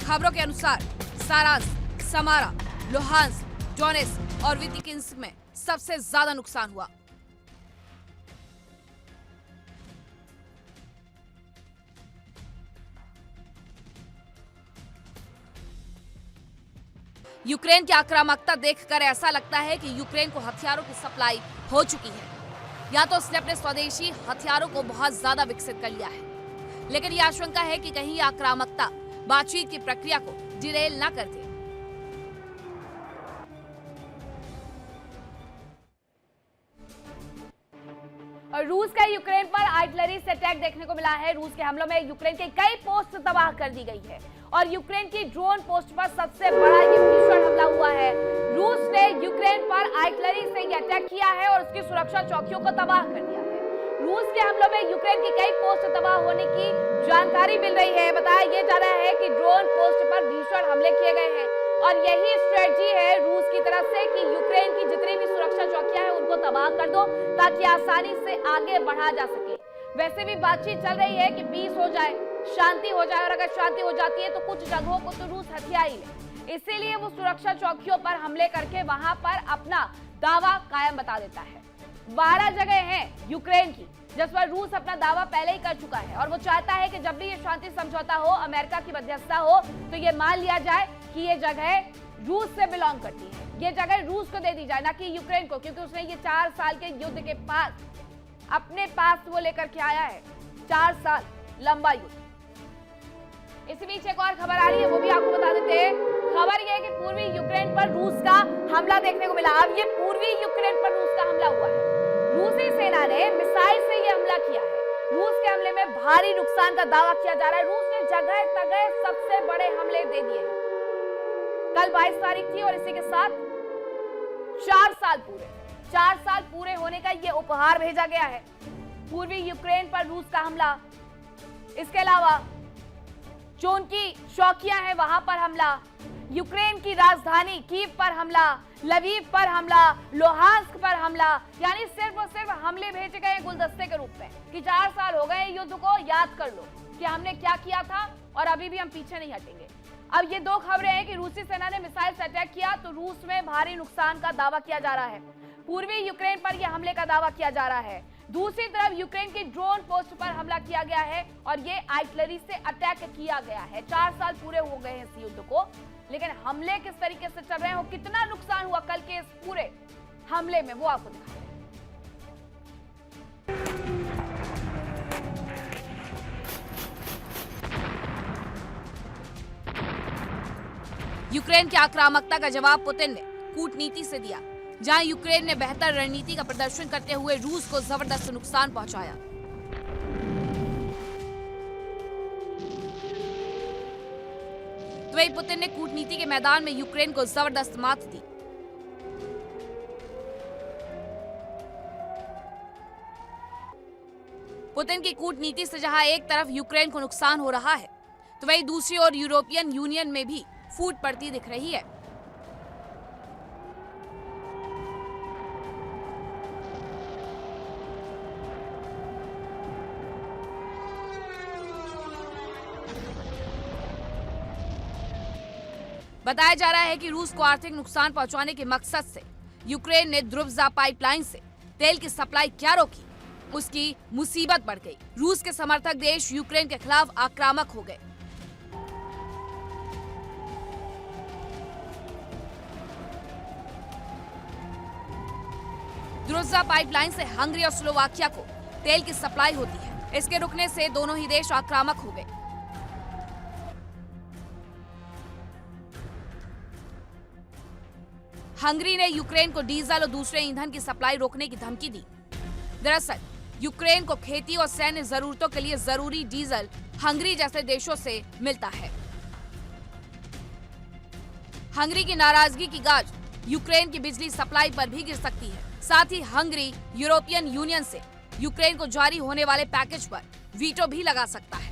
खबरों के अनुसार सारांश, समारा, लुहांस्क, डोनेत्स्क और वितिकिन्स्क में सबसे ज्यादा नुकसान हुआ। यूक्रेन की आक्रामकता देखकर ऐसा लगता है कि यूक्रेन को हथियारों की सप्लाई हो चुकी है, या तो उसने अपने स्वदेशी हथियारों को बहुत ज्यादा विकसित कर लिया है। लेकिन यह आशंका है कि कहीं आक्रामकता बातचीत की प्रक्रिया को डिरेल न कर दे। और रूस का यूक्रेन पर आर्टिलरी से अटैक देखने को मिला है। रूस के हमलों में यूक्रेन के कई पोस्ट तबाह कर दी गई है और यूक्रेन की ड्रोन पोस्ट पर सबसे बड़ा ये भीषण हमला हुआ है। रूस ने यूक्रेन पर आर्टिलरी से ये अटैक किया है और उसकी सुरक्षा चौकियों को तबाह कर दिया है। रूस के हमलों में यूक्रेन की कई पोस्ट तबाह होने की जानकारी मिल रही है। बताया ये जा रहा है कि ड्रोन पोस्ट पर भीषण हमले किए गए हैं और यही स्ट्रेटजी है रूस की तरफ से कि यूक्रेन की जितनी भी सुरक्षा चौकियां हैं उनको तबाह कर दो ताकि आसानी से आगे बढ़ा जा सके। वैसे भी बातचीत चल रही है कि पीस हो जाए, शांति हो जाए, और अगर शांति हो जाती है तो कुछ जगहों को तो रूस हथिया ही ले। इसीलिए वो सुरक्षा चौकियों पर हमले करके वहां पर अपना दावा कायम बता देता है। 12 जगह हैं यूक्रेन की जिस पर रूस अपना दावा पहले ही कर चुका है और वो चाहता है कि जब भी ये शांति समझौता हो, अमेरिका की मध्यस्थता हो, तो ये मान लिया जाए कि ये जगह रूस से बिलोंग करती है। ये जगह रूस को दे दी जाए, ना कि यूक्रेन को, क्योंकि उसने ये 4 साल के युद्ध के पास अपने पास वो लेकर के आया है। 4 साल लंबा युद्ध। इसी बीच एक और खबर आ रही है, वो भी आपको बता देते हैं। खबर यह है कि पूर्वी यूक्रेन पर रूस का हमला देखने को मिला। अब ये पूर्वी यूक्रेन पर रूस का हमला हुआ है। रूसी सेना ने मिसाइल से ये हमला किया है। रूस के हमले में भारी नुकसान का दावा किया जा रहा है। रूस ने जगह तगह सबसे बड़े हमले दे दिए हैं। कल 22 तारीख थी और इसी के साथ 4 साल पूरे होने का ये उपहार भेजा गया है। पूर्वी यूक्रेन पर रूस का हमला, इसके अलावा जो उनकी चौकियां हैं वहां पर हमला, यूक्रेन की राजधानी कीव पर हमला, लवीव पर हमला, लोहांस्क पर हमला, यानी सिर्फ और सिर्फ हमले भेजे गए गुलदस्ते के रूप में कि 4 साल हो गए युद्ध को, याद कर लो कि हमने क्या किया था और अभी भी हम पीछे नहीं हटेंगे। अब ये 2 खबरें हैं कि रूसी सेना ने मिसाइल से अटैक किया तो रूस में भारी नुकसान का दावा किया जा रहा है। पूर्वी यूक्रेन पर यह हमले का दावा किया जा रहा है। दूसरी तरफ यूक्रेन की ड्रोन पोस्ट पर हमला किया गया है और ये आर्टिलरी से अटैक किया गया है। 4 साल पूरे हो गए हैं इस युद्ध को, लेकिन हमले किस तरीके से चल रहे हैं, कितना नुकसान हुआ कल के इस पूरे हमले में, वो आपको दिखा रहे हैं। यूक्रेन की आक्रामकता का जवाब पुतिन ने कूटनीति से दिया, जहां यूक्रेन ने बेहतर रणनीति का प्रदर्शन करते हुए रूस को जबरदस्त नुकसान पहुंचाया। तो वही पुतिन ने कूटनीति के मैदान में यूक्रेन को जबरदस्त मात दी। पुतिन की कूटनीति से जहां एक तरफ यूक्रेन को नुकसान हो रहा है, तो वही दूसरी ओर यूरोपियन यूनियन में भी फूट पड़ती दिख रही है। बताया जा रहा है कि रूस को आर्थिक नुकसान पहुंचाने के मकसद से यूक्रेन ने द्रुबजा पाइपलाइन से तेल की सप्लाई क्या रोकी, उसकी मुसीबत बढ़ गई। रूस के समर्थक देश यूक्रेन के खिलाफ आक्रामक हो गए। द्रुबजा पाइपलाइन से हंगरी और स्लोवाकिया को तेल की सप्लाई होती है। इसके रुकने से दोनों ही देश आक्रामक हो गए। हंगरी ने यूक्रेन को डीजल और दूसरे ईंधन की सप्लाई रोकने की धमकी दी। दरअसल यूक्रेन को खेती और सैन्य जरूरतों के लिए जरूरी डीजल हंगरी जैसे देशों से मिलता है। हंगरी की नाराजगी की गाज यूक्रेन की बिजली सप्लाई पर भी गिर सकती है। साथ ही हंगरी यूरोपियन यूनियन से यूक्रेन को जारी होने वाले पैकेज पर वीटो भी लगा सकता है।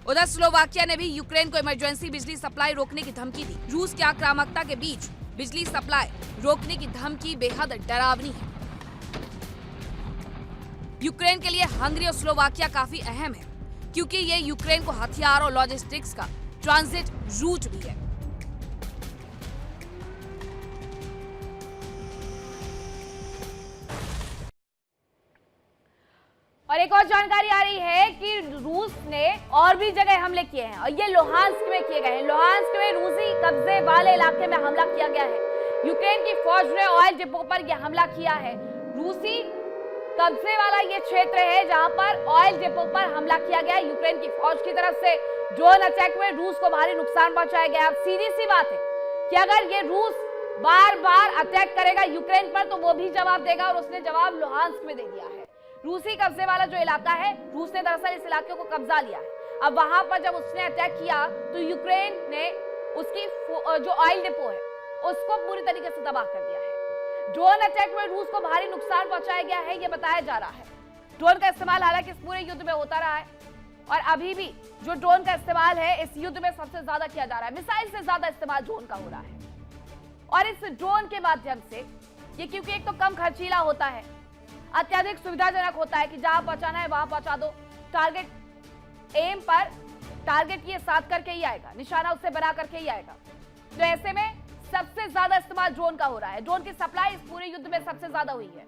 उधर स्लोवाकिया ने भी यूक्रेन को इमरजेंसी बिजली सप्लाई रोकने की धमकी दी। रूस की आक्रामकता के बीच बिजली सप्लाई रोकने की धमकी बेहद डरावनी है। यूक्रेन के लिए हंगरी और स्लोवाकिया काफी अहम है, क्योंकि ये यूक्रेन को हथियार और लॉजिस्टिक्स का ट्रांजिट रूट भी है। और एक और जानकारी आ रही है कि रूस ने और भी जगह हमले किए हैं और ये लोहांस्क में किए गए हैं। लोहांस्क में रूसी कब्जे वाले इलाके में हमला किया गया है। यूक्रेन की फौज ने ऑयल डिपो पर यह हमला किया है। रूसी कब्जे वाला ये क्षेत्र है जहां पर ऑयल डिपो पर हमला किया गया है। यूक्रेन की फौज की तरफ से ड्रोन अटैक में रूस को भारी नुकसान पहुंचाया गया। अब सीधी सी बात है कि अगर ये रूस बार बार अटैक करेगा यूक्रेन पर तो वो भी जवाब देगा, और उसने जवाब लुहांस्क में दे दिया है। रूसी कब्जे वाला जो इलाका है, रूस ने दरअसल इस इलाके को कब्जा लिया है। अब वहां पर जब उसने अटैक किया तो यूक्रेन ने उसकी जो ऑयल डिपो है उसको पूरी तरीके से तबाह कर दिया है। ड्रोन अटैक में रूस को भारी नुकसान पहुंचाया गया है, ये बताया जा रहा है। ड्रोन का इस्तेमाल हालांकि इस पूरे युद्ध में होता रहा है, और अभी भी जो ड्रोन का इस्तेमाल है इस युद्ध में सबसे ज्यादा किया जा रहा है। मिसाइल से ज्यादा इस्तेमाल ड्रोन का हो रहा है, और इस ड्रोन के माध्यम से ये, क्योंकि एक तो कम खर्चीला होता है, अत्यधिक सुविधाजनक होता है कि जहां पहुंचाना है वहां पहुंचा दो, टारगेट एम पर टारगेट ये साध करके ही आएगा, निशाना उससे बना करके ही आएगा। तो ऐसे में सबसे ज्यादा इस्तेमाल ड्रोन का हो रहा है। ड्रोन की सप्लाई इस पूरे युद्ध में सबसे ज्यादा हुई है।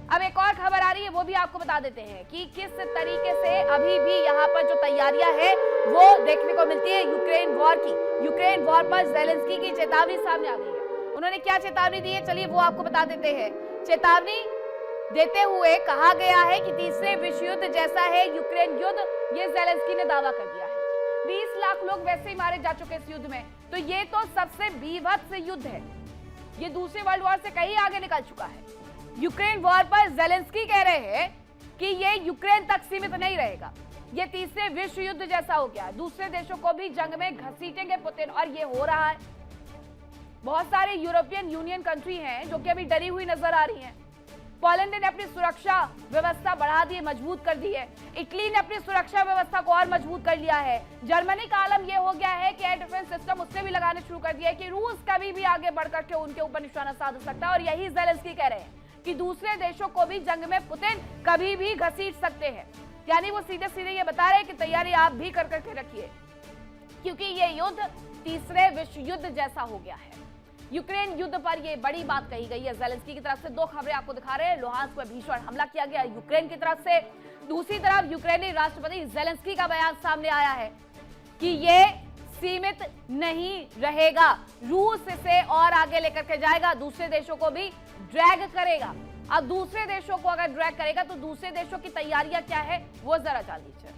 अब एक और खबर आ रही है, वो भी आपको बता देते हैं कि किस तरीके से अभी भी यहाँ पर जो तैयारियां हैं वो देखने को मिलती है यूक्रेन वॉर की। यूक्रेन वॉर पर ज़ेलेंस्की की चेतावनी सामने आ गई है। उन्होंने क्या चेतावनी दी है, चलिए वो आपको बता देते हैं। चेतावनी देते हुए कहा गया है कि तीसरे विश्व युद्ध जैसा है यूक्रेन युद्ध, ये ज़ेलेंस्की ने दावा कर दिया है। 20 लाख लोग वैसे ही मारे जा चुके इस युद्ध में, तो ये तो सबसे बीभत्स युद्ध है। ये दूसरे वर्ल्ड वॉर से कहीं आगे निकल चुका है। यूक्रेन वॉर पर ज़ेलेंस्की कह रहे हैं कि ये यूक्रेन तक सीमित नहीं रहेगा, ये तीसरे विश्व युद्ध जैसा हो गया। दूसरे देशों को भी जंग में घसीटेंगे पुतिन, और ये हो रहा है। बहुत सारे यूरोपियन यूनियन कंट्री हैं जो कि अभी डरी हुई नजर आ रही हैं। पोलैंड ने अपनी सुरक्षा व्यवस्था बढ़ा दी, मजबूत कर दी है। इटली ने अपनी सुरक्षा व्यवस्था को और मजबूत कर लिया है। जर्मनी का आलम यह हो गया है कि एयर डिफेंस सिस्टम उसने भी लगाने शुरू कर दिया है कि रूस कभी भी आगे बढ़कर के उनके ऊपर निशाना साध सकता है। और यही ज़ेलेंस्की कह रहे हैं कि दूसरे देशों को भी जंग में पुतिन कभी भी घसीट सकते हैं। यानी वो सीधे सीधे ये बता रहे हैं कि तैयारी आप भी कर करके रखिए, क्योंकि ये युद्ध तीसरे विश्व युद्ध जैसा हो गया है। यूक्रेन युद्ध पर ये बड़ी बात कही गई है। ज़ेलेंस्की की तरफ से दो खबरें आपको दिखा रहे हैं। लुहांस्क में भीषण हमला किया गया यूक्रेन की तरफ से, दूसरी तरफ यूक्रेनी राष्ट्रपति ज़ेलेंस्की का बयान सामने आया है कि ये सीमित नहीं रहेगा, रूस इसे और आगे लेकर के जाएगा, दूसरे देशों को भी ड्रैग करेगा। अब दूसरे देशों को अगर ड्रैग करेगा तो दूसरे देशों की तैयारियां क्या है वो जरा जान लीजिए।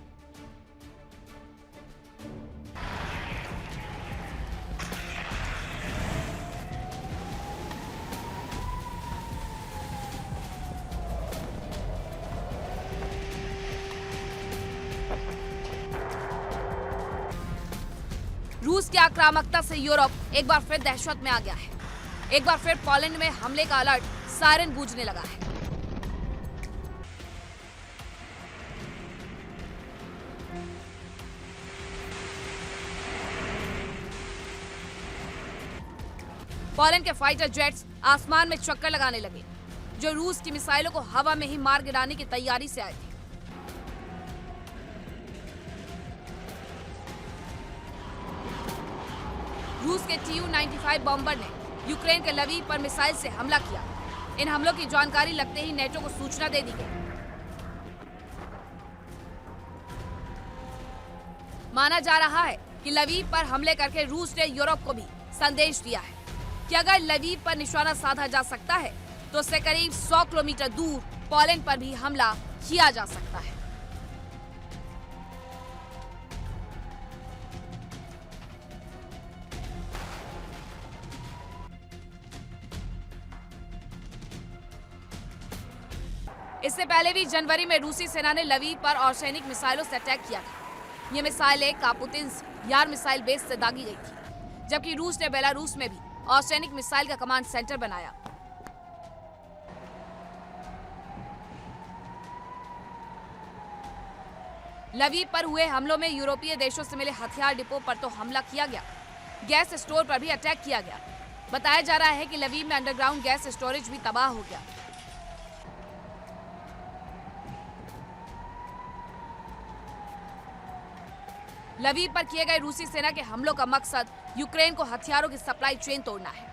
रूस की आक्रामकता से यूरोप एक बार फिर दहशत में आ गया है। एक बार फिर पोलैंड में हमले का अलर्ट सायरन गूंजने लगा है। पोलैंड के फाइटर जेट्स आसमान में चक्कर लगाने लगे, जो रूस की मिसाइलों को हवा में ही मार गिराने की तैयारी से आए थे। रूस के Tu-95 बॉम्बर ने यूक्रेन के लवीव पर मिसाइल से हमला किया। इन हमलों की जानकारी लगते ही नेटो को सूचना दे दी गई। माना जा रहा है कि लवीव पर हमले करके रूस ने यूरोप को भी संदेश दिया है कि अगर लवीव पर निशाना साधा जा सकता है तो उससे करीब 100 किलोमीटर दूर पोलैंड पर भी हमला किया जा सकता है। इससे पहले भी जनवरी में रूसी सेना ने लवीव पर ऑर्सेनिक मिसाइलों से अटैक किया था। ये मिसाइलें कापुतिन्स्क यार मिसाइल बेस से दागी गई थी, जबकि रूस ने बेलारूस में भी ऑर्सेनिक मिसाइल का कमांड सेंटर बनाया। लवीव पर हुए हमलों में यूरोपीय देशों से मिले हथियार डिपो पर तो हमला किया गया, गैस स्टोर पर भी अटैक किया गया। बताया जा रहा है कि लवीव में अंडरग्राउंड गैस स्टोरेज भी तबाह हो गया। लवीव पर किए गए रूसी सेना के हमलों का मकसद यूक्रेन को हथियारों की सप्लाई चेन तोड़ना है।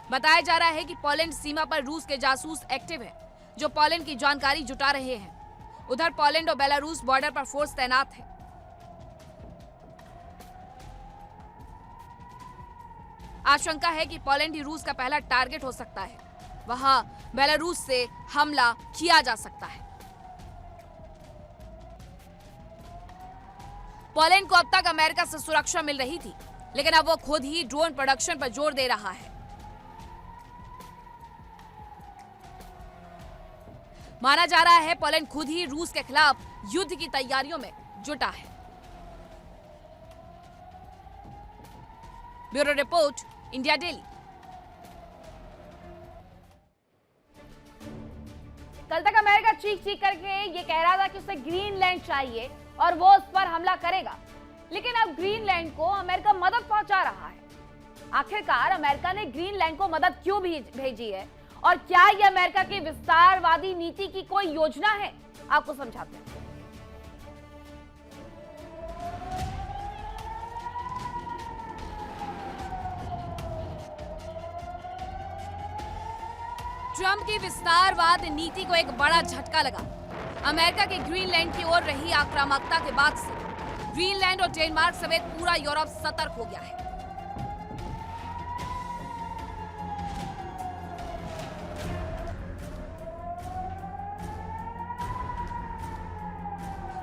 बताया जा रहा है कि पोलैंड सीमा पर रूस के जासूस एक्टिव हैं, जो पोलैंड की जानकारी जुटा रहे हैं। उधर पोलैंड और बेलारूस बॉर्डर पर फोर्स तैनात है। आशंका है कि पोलैंड ही रूस का पहला टारगेट हो सकता है। वहां बेलारूस से हमला किया जा सकता है। पोलैंड को अब तक अमेरिका से सुरक्षा मिल रही थी, लेकिन अब वो खुद ही ड्रोन प्रोडक्शन पर जोर दे रहा है। माना जा रहा है पोलैंड खुद ही रूस के खिलाफ युद्ध की तैयारियों में जुटा है। Bureau report, India daily. कल तक अमेरिका चीख चीख करके ये कह रहा था कि उसे ग्रीनलैंड चाहिए और वो उस पर हमला करेगा, लेकिन अब ग्रीनलैंड को अमेरिका मदद पहुंचा रहा है। आखिरकार अमेरिका ने ग्रीनलैंड को मदद क्यों भेजी है और क्या ये अमेरिका की विस्तारवादी नीति की कोई योजना है, आपको समझाते हैं। ट्रंप की विस्तारवाद नीति को एक बड़ा झटका लगा। अमेरिका के ग्रीनलैंड की ओर रही आक्रामकता के बाद से ग्रीनलैंड और डेनमार्क समेत पूरा यूरोप सतर्क हो गया है।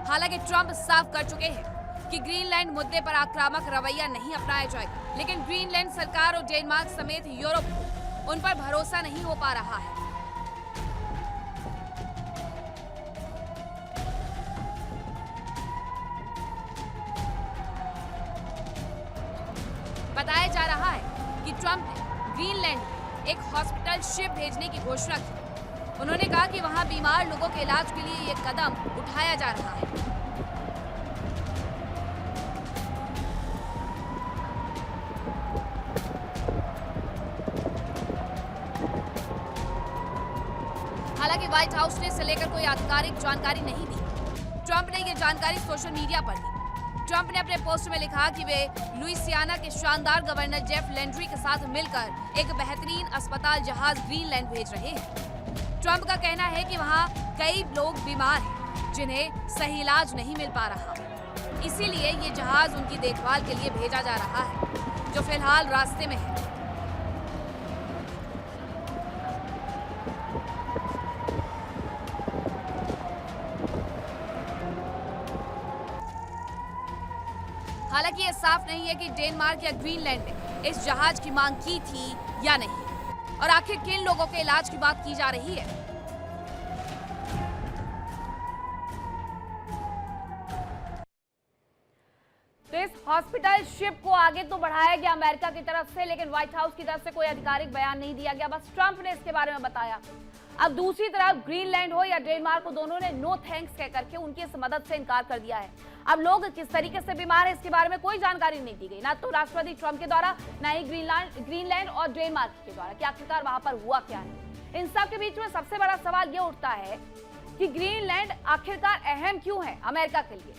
हालांकि ट्रंप साफ कर चुके हैं कि ग्रीनलैंड मुद्दे पर आक्रामक रवैया नहीं अपनाया जाएगा, लेकिन ग्रीनलैंड सरकार और डेनमार्क समेत यूरोप को उन पर भरोसा नहीं हो पा रहा है। बताया जा रहा है कि ट्रंप ने ग्रीनलैंड में एक हॉस्पिटल शिप भेजने की घोषणा की। उन्होंने कहा कि वहां बीमार लोगों के इलाज के लिए ये कदम उठाया जा रहा है। हालांकि व्हाइट हाउस ने इसे लेकर कोई आधिकारिक जानकारी नहीं दी। ट्रंप ने ये जानकारी सोशल मीडिया पर दी। ट्रंप ने अपने पोस्ट में लिखा कि वे लुइसियाना के शानदार गवर्नर जेफ लैंड्री के साथ मिलकर एक बेहतरीन अस्पताल जहाज ग्रीनलैंड भेज रहे हैं। ट्रंप का कहना है कि वहां कई लोग बीमार हैं जिन्हें सही इलाज नहीं मिल पा रहा, इसीलिए ये जहाज उनकी देखभाल के लिए भेजा जा रहा है, जो फिलहाल रास्ते में है। हालांकि ये साफ नहीं है कि डेनमार्क या ग्रीनलैंड ने इस जहाज की मांग की थी या नहीं, और आखिर किन लोगों के इलाज की बात की जा रही है। तो इस हॉस्पिटल शिप को आगे तो बढ़ाया गया अमेरिका की तरफ से, लेकिन व्हाइट हाउस की तरफ से कोई आधिकारिक बयान नहीं दिया गया, बस ट्रंप ने इसके बारे में बताया। अब दूसरी तरफ ग्रीनलैंड हो या डेनमार्क को, दोनों ने नो थैंक्स कह करके उनकी इस मदद से इनकार कर दिया है। अब लोग किस तरीके से बीमार है इसके बारे में कोई जानकारी नहीं दी गई, ना तो राष्ट्रपति ट्रंप के द्वारा, ना ही ग्रीनलैंड और डेनमार्क के द्वारा कि आखिरकार वहां पर हुआ क्या है। इन सब के बीच में सबसे बड़ा सवाल यह उठता है कि ग्रीनलैंड आखिरकार अहम क्यों है अमेरिका के लिए।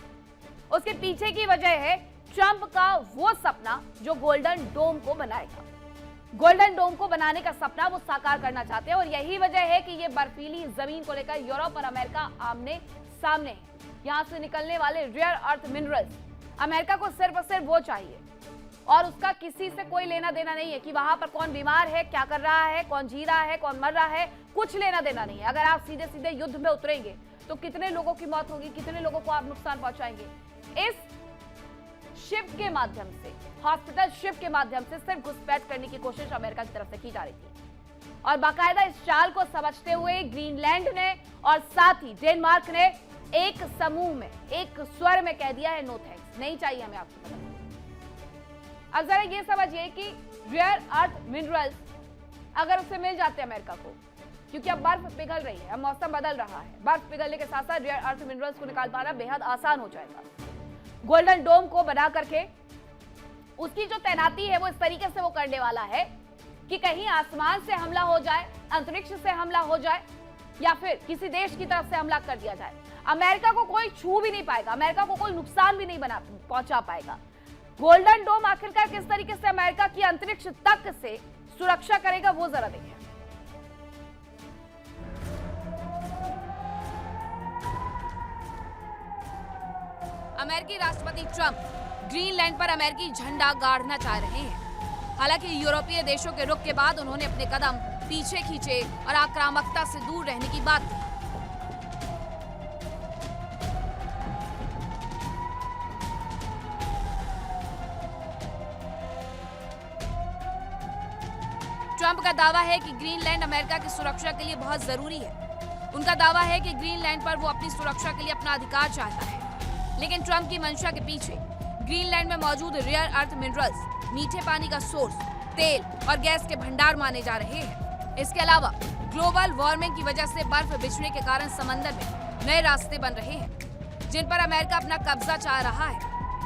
उसके पीछे की वजह है ट्रंप का वो सपना जो गोल्डन डोम को बनाएगा। गोल्डन डोम को बनाने का सपना वो साकार करना चाहते हैं, और यही वजह है कि ये बर्फीली जमीन को लेकर यूरोप और अमेरिका आमने सामने है। यहां से निकलने वाले रेयर अर्थ मिनरल्स अमेरिका को सिर्फ और सिर्फ वो चाहिए, और उसका किसी से कोई लेना देना नहीं है कि वहां पर कौन बीमार है, क्या कर रहा है, कौन जी रहा है, कौन मर रहा है, कुछ लेना देना नहीं है। अगर आप सीधे सीधे युद्ध में उतरेंगे तो कितने लोगों की मौत होगी, कितने लोगों को आप नुकसान पहुंचाएंगे। इस शिप के माध्यम से, हॉस्पिटल शिप के माध्यम से सिर्फ घुसपैठ करने की कोशिश अमेरिका की तरफ से की जा रही थी, और बाकायदा इस चाल को समझते हुए ग्रीनलैंड ने और साथ ही डेनमार्क ने एक समूह में, एक स्वर में कह दिया है नो थैंक्स, नहीं चाहिए हमें आपकी मदद। अब जरा ये समझिए कि रेयर अर्थ मिनरल्स अगर उसे मिल जाते अमेरिका को, क्योंकि अब बर्फ पिघल रही है, अब मौसम बदल रहा है, बर्फ पिघलने के साथ साथ रेयर अर्थ मिनरल्स को निकाल पाना बेहद आसान हो जाएगा। गोल्डन डोम को बना करके उसकी जो तैनाती है वो इस तरीके से वो करने वाला है कि कहीं आसमान से हमला हो जाए, अंतरिक्ष से हमला हो जाए, या फिर किसी देश की तरफ से हमला कर दिया जाए, अमेरिका को कोई छू भी नहीं पाएगा, अमेरिका को कोई नुकसान भी नहीं पहुंचा पाएगा। गोल्डन डोम आखिरकार किस तरीके से अमेरिका की अंतरिक्ष तक से सुरक्षा करेगा, वो जरा देखें। अमेरिकी राष्ट्रपति ट्रंप ग्रीनलैंड पर अमेरिकी झंडा गाड़ना चाह रहे हैं। हालांकि यूरोपीय देशों के रुख के बाद उन्होंने अपने कदम पीछे खींचे और आक्रामकता से दूर रहने की बात की। ट्रंप का दावा है कि ग्रीनलैंड अमेरिका की सुरक्षा के लिए बहुत जरूरी है। उनका दावा है कि ग्रीनलैंड पर वो अपनी सुरक्षा के लिए अपना अधिकार चाहता है। लेकिन ट्रंप की मंशा के पीछे ग्रीनलैंड में मौजूद रेयर अर्थ मिनरल्स, मीठे पानी का सोर्स, तेल और गैस के भंडार माने जा रहे हैं। इसके अलावा ग्लोबल वार्मिंग की वजह से बर्फ बिछने के कारण समंदर में नए रास्ते बन रहे हैं, जिन पर अमेरिका अपना कब्जा चाह रहा है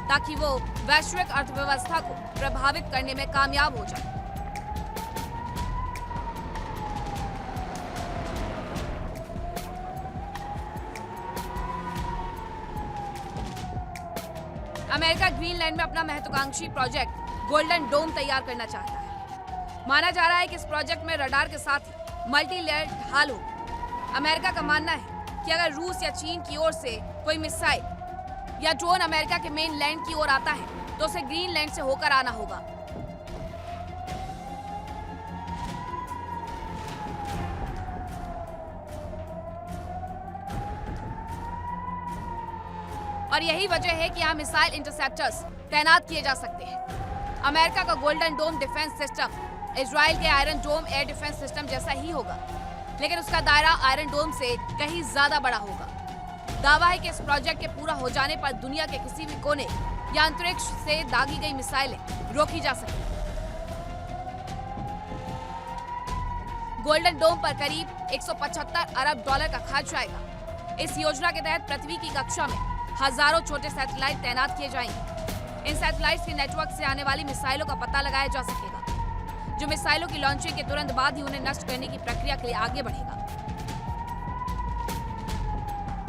ताकि वो वैश्विक अर्थव्यवस्था को प्रभावित करने में कामयाब हो जाए। अमेरिका ग्रीनलैंड में अपना महत्वाकांक्षी प्रोजेक्ट गोल्डन डोम तैयार करना चाहता है। माना जा रहा है कि इस प्रोजेक्ट में रडार के साथ ही मल्टी लेयर ढाल होगी। अमेरिका का मानना है कि अगर रूस या चीन की ओर से कोई मिसाइल या ड्रोन अमेरिका के मेन लैंड की ओर आता है तो उसे ग्रीनलैंड से होकर आना होगा। और यही वजह है कि यहाँ मिसाइल इंटरसेप्टर्स तैनात किए जा सकते हैं। अमेरिका का गोल्डन डोम डिफेंस सिस्टम इजराइल के आयरन डोम एयर डिफेंस सिस्टम जैसा ही होगा, लेकिन उसका दायरा आयरन डोम से कहीं ज्यादा बड़ा होगा। दावा है कि इस प्रोजेक्ट के पूरा हो जाने पर दुनिया के किसी भी कोने या अंतरिक्ष से दागी गई मिसाइलें रोकी जा सकेंगी। गोल्डन डोम पर करीब 175 अरब डॉलर का खर्च आएगा। इस योजना के तहत पृथ्वी की कक्षा में हजारों छोटे सैटेलाइट तैनात किए जाएंगे। इन सैटेलाइट के नेटवर्क से आने वाली मिसाइलों का पता लगाया जा सकेगा, जो मिसाइलों की लॉन्चिंग के तुरंत बाद ही उन्हें नष्ट करने की प्रक्रिया के लिए आगे बढ़ेगा।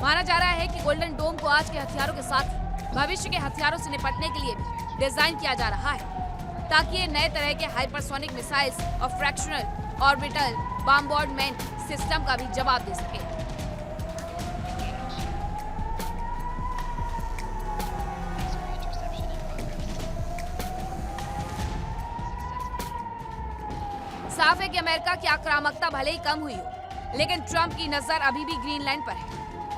माना जा रहा है कि गोल्डन डोम को आज के हथियारों के साथ भविष्य के हथियारों से निपटने के लिए भी डिजाइन किया जा रहा है, ताकि ये नए तरह के हाइपरसोनिक मिसाइल्स और फ्रैक्शनल ऑर्बिटल बॉम्बार्डमेंट सिस्टम का भी जवाब दे सके। साफ है कि अमेरिका की आक्रामकता भले ही कम हुई हो, लेकिन ट्रंप की नजर अभी भी ग्रीनलैंड पर है।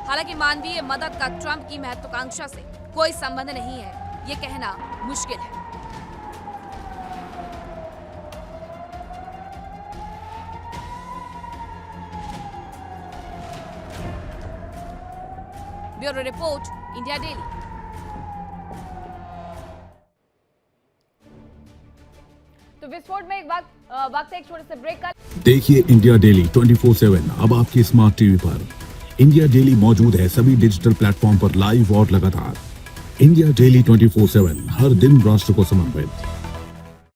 हालांकि मानवीय मदद का ट्रंप की महत्वाकांक्षा से कोई संबंध नहीं है, ये कहना मुश्किल है। Bureau report, India daily. तो विस्फोट में एक वक्त एक छोटे से ब्रेक का। देखिए इंडिया डेली 24/7 अब आपकी स्मार्ट टीवी पर। इंडिया डेली मौजूद है सभी डिजिटल प्लेटफॉर्म पर लाइव और लगातार। इंडिया डेली 24/7 हर दिन राष्ट्र को समर्पित।